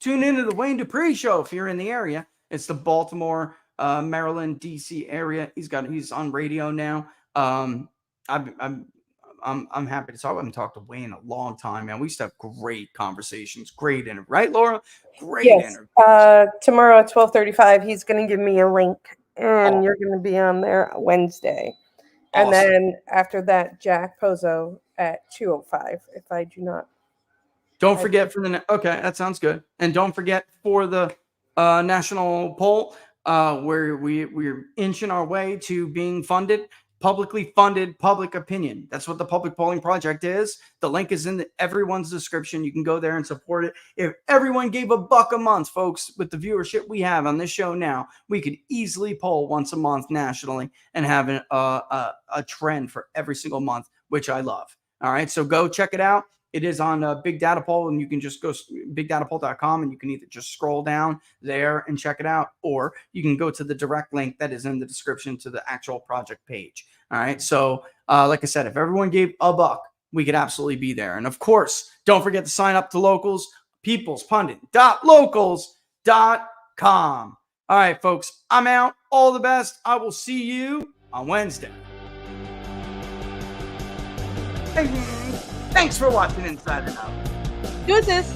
Tune into the Wayne Dupree Show if you're in the area. It's the Baltimore, Maryland, DC area. He's on radio now. I'm happy to talk. I haven't talked to Wayne in a long time, man. We used to have great conversations. Great interview, right, Laura? Great interview. Tomorrow at 12:35, he's going to give me a link, and you're going to be on there Wednesday. And then after that, Jack Pozo at 2:05. If I do not. Don't forget okay, that sounds good. And don't forget for the national poll, where we're inching our way to being funded. Publicly funded public opinion. That's what the Public Polling Project is. The link is in everyone's description. You can go there and support it. If everyone gave $1 a month, folks, with the viewership we have on this show now, we could easily poll once a month nationally and have a trend for every single month, which I love. All right, so go check it out. It is on Big Data Poll, and you can just go bigdatapoll.com, and you can either just scroll down there and check it out, or you can go to the direct link that is in the description to the actual project page. All right. So, like I said, if everyone gave $1, we could absolutely be there. And of course, don't forget to sign up to Locals, peoplespundit.locals.com. All right, folks, I'm out. All the best. I will see you on Wednesday. Thanks for watching Inside the Know. Deuces.